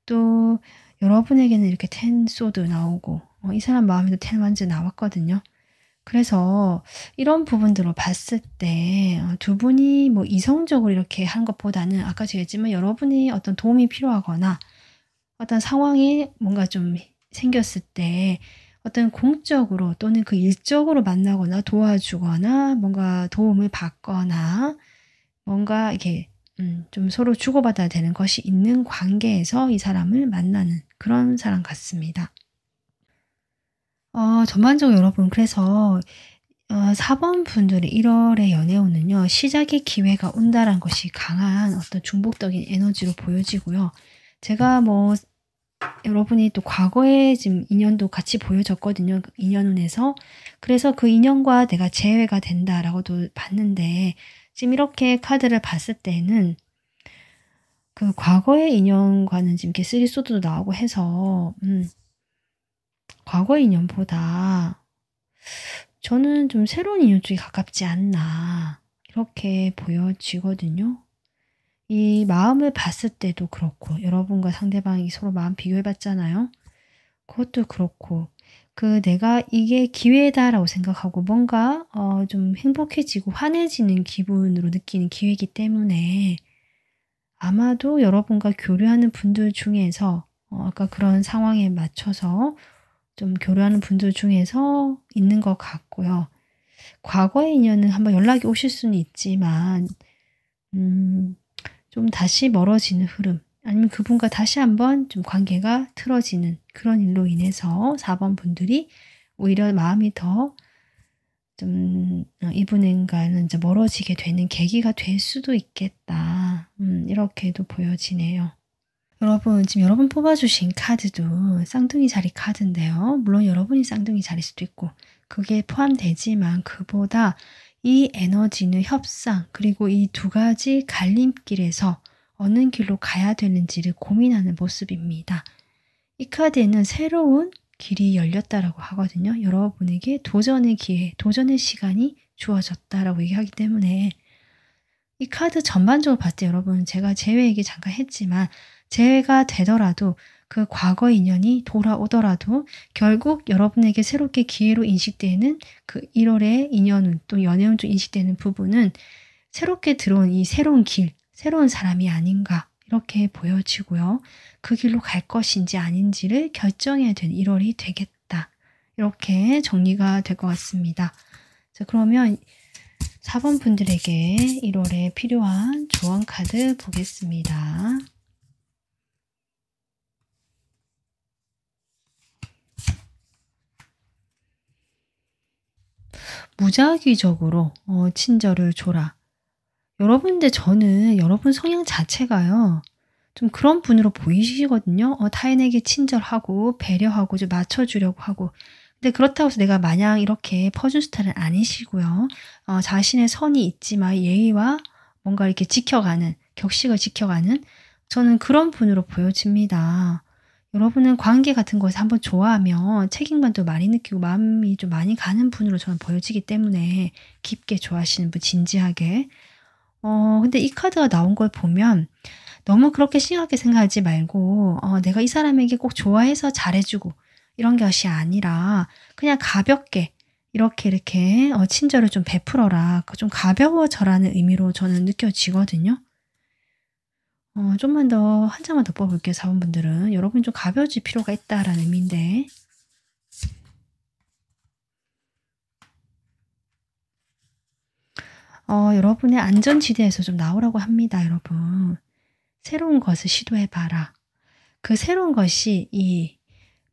A: 또 여러분에게는 이렇게 10 소드 나오고 이 사람 마음에도 10 완즈 나왔거든요. 그래서 이런 부분들로 봤을 때 두 분이 뭐 이성적으로 이렇게 한 것보다는 아까 제가 했지만 여러분이 어떤 도움이 필요하거나 어떤 상황이 뭔가 좀 생겼을 때 어떤 공적으로 또는 그 일적으로 만나거나 도와주거나 뭔가 도움을 받거나 뭔가 이렇게 좀 서로 주고받아야 되는 것이 있는 관계에서 이 사람을 만나는 그런 사람 같습니다. 전반적으로 여러분 그래서 4번 분들의 1월의 연애운은요. 시작의 기회가 온다는 것이 강한 어떤 중복적인 에너지로 보여지고요. 제가 뭐 여러분이 또 과거에 지금 인연도 같이 보여졌거든요. 인연운에서. 그래서 그 인연과 내가 재회가 된다라고도 봤는데 지금 이렇게 카드를 봤을 때는 그 과거의 인연과는 지금 이렇게 3 소드도 나오고 해서 과거의 인연보다 저는 좀 새로운 인연 쪽이 가깝지 않나 이렇게 보여지거든요. 이 마음을 봤을 때도 그렇고 여러분과 상대방이 서로 마음 비교해봤잖아요. 그것도 그렇고 내가 이게 기회다라고 생각하고 뭔가 좀 행복해지고 환해지는 기분으로 느끼는 기회이기 때문에 아마도 여러분과 교류하는 분들 중에서 아까 그런 상황에 맞춰서 좀 교류하는 분들 중에서 있는 것 같고요. 과거의 인연은 한번 연락이 오실 수는 있지만 좀 다시 멀어지는 흐름 아니면 그분과 다시 한번 좀 관계가 틀어지는 그런 일로 인해서 4번 분들이 오히려 마음이 더 좀 이분과는 이제 멀어지게 되는 계기가 될 수도 있겠다. 이렇게도 보여지네요. 여러분 지금 여러분 뽑아주신 카드도 쌍둥이 자리 카드인데요. 물론 여러분이 쌍둥이 자리일 수도 있고 그게 포함되지만 그보다 이 에너지는 협상 그리고 이 두 가지 갈림길에서 어느 길로 가야 되는지를 고민하는 모습입니다. 이 카드에는 새로운 길이 열렸다라고 하거든요. 여러분에게 도전의 기회, 도전의 시간이 주어졌다라고 얘기하기 때문에 이 카드 전반적으로 봤을 때 여러분 제가 재회 얘기 잠깐 했지만 재회가 되더라도 그 과거 인연이 돌아오더라도 결국 여러분에게 새롭게 기회로 인식되는 그 1월의 인연운 또 연애운 중 인식되는 부분은 새롭게 들어온 이 새로운 길, 새로운 사람이 아닌가 이렇게 보여지고요. 그 길로 갈 것인지 아닌지를 결정해야 되는 1월이 되겠다. 이렇게 정리가 될 것 같습니다. 자, 그러면 4번 분들에게 1월에 필요한 조언 카드 보겠습니다. 무작위적으로 친절을 줘라. 여러분들 저는 여러분 성향 자체가요. 좀 그런 분으로 보이시거든요. 타인에게 친절하고 배려하고 좀 맞춰주려고 하고 근데 그렇다고 해서 내가 마냥 이렇게 퍼준 스타일은 아니시고요. 자신의 선이 있지만 예의와 뭔가 이렇게 지켜가는 격식을 지켜가는 저는 그런 분으로 보여집니다. 여러분은 관계 같은 것에 한번 좋아하면 책임감도 많이 느끼고 마음이 좀 많이 가는 분으로 저는 보여지기 때문에 깊게 좋아하시는 분 진지하게 근데 이 카드가 나온 걸 보면 너무 그렇게 심하게 생각하지 말고 내가 이 사람에게 꼭 좋아해서 잘해주고 이런 것이 아니라 그냥 가볍게 이렇게 친절을 좀 베풀어라. 좀 가벼워져라는 의미로 저는 느껴지거든요. 좀만 더 한 장만 더 뽑아볼게요. 4번 분들은 여러분이 좀 가벼워질 필요가 있다라는 의미인데 여러분의 안전지대에서 좀 나오라고 합니다. 여러분. 새로운 것을 시도해봐라. 그 새로운 것이 이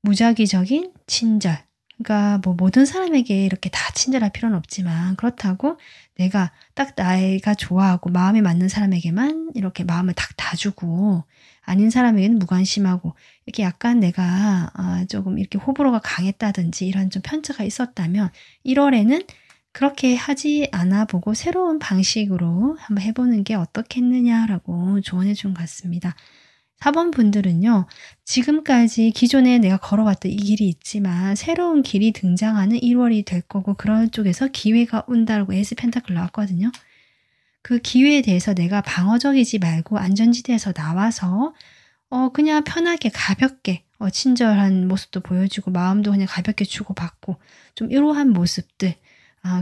A: 무작위적인 친절. 그러니까 뭐 모든 사람에게 이렇게 다 친절할 필요는 없지만 그렇다고 내가 딱 나이가 좋아하고 마음에 맞는 사람에게만 이렇게 마음을 딱 다주고 아닌 사람에게는 무관심하고 이렇게 약간 내가 조금 이렇게 호불호가 강했다든지 이런 좀 편차가 있었다면 1월에는 그렇게 하지 않아 보고 새로운 방식으로 한번 해보는 게 어떻겠느냐라고 조언해 준 것 같습니다. 4번 분들은요. 지금까지 기존에 내가 걸어왔던 이 길이 있지만 새로운 길이 등장하는 1월이 될 거고 그런 쪽에서 기회가 온다고 에이스 펜타클 나왔거든요. 그 기회에 대해서 내가 방어적이지 말고 안전지대에서 나와서 그냥 편하게 가볍게 친절한 모습도 보여주고 마음도 그냥 가볍게 주고받고 좀 이러한 모습들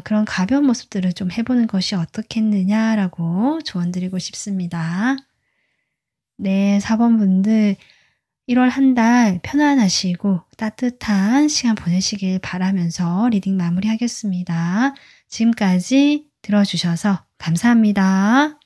A: 그런 가벼운 모습들을 좀 해보는 것이 어떻겠느냐라고 조언 드리고 싶습니다. 네, 4번 분들 1월 한 달 편안하시고 따뜻한 시간 보내시길 바라면서 리딩 마무리하겠습니다. 지금까지 들어주셔서 감사합니다.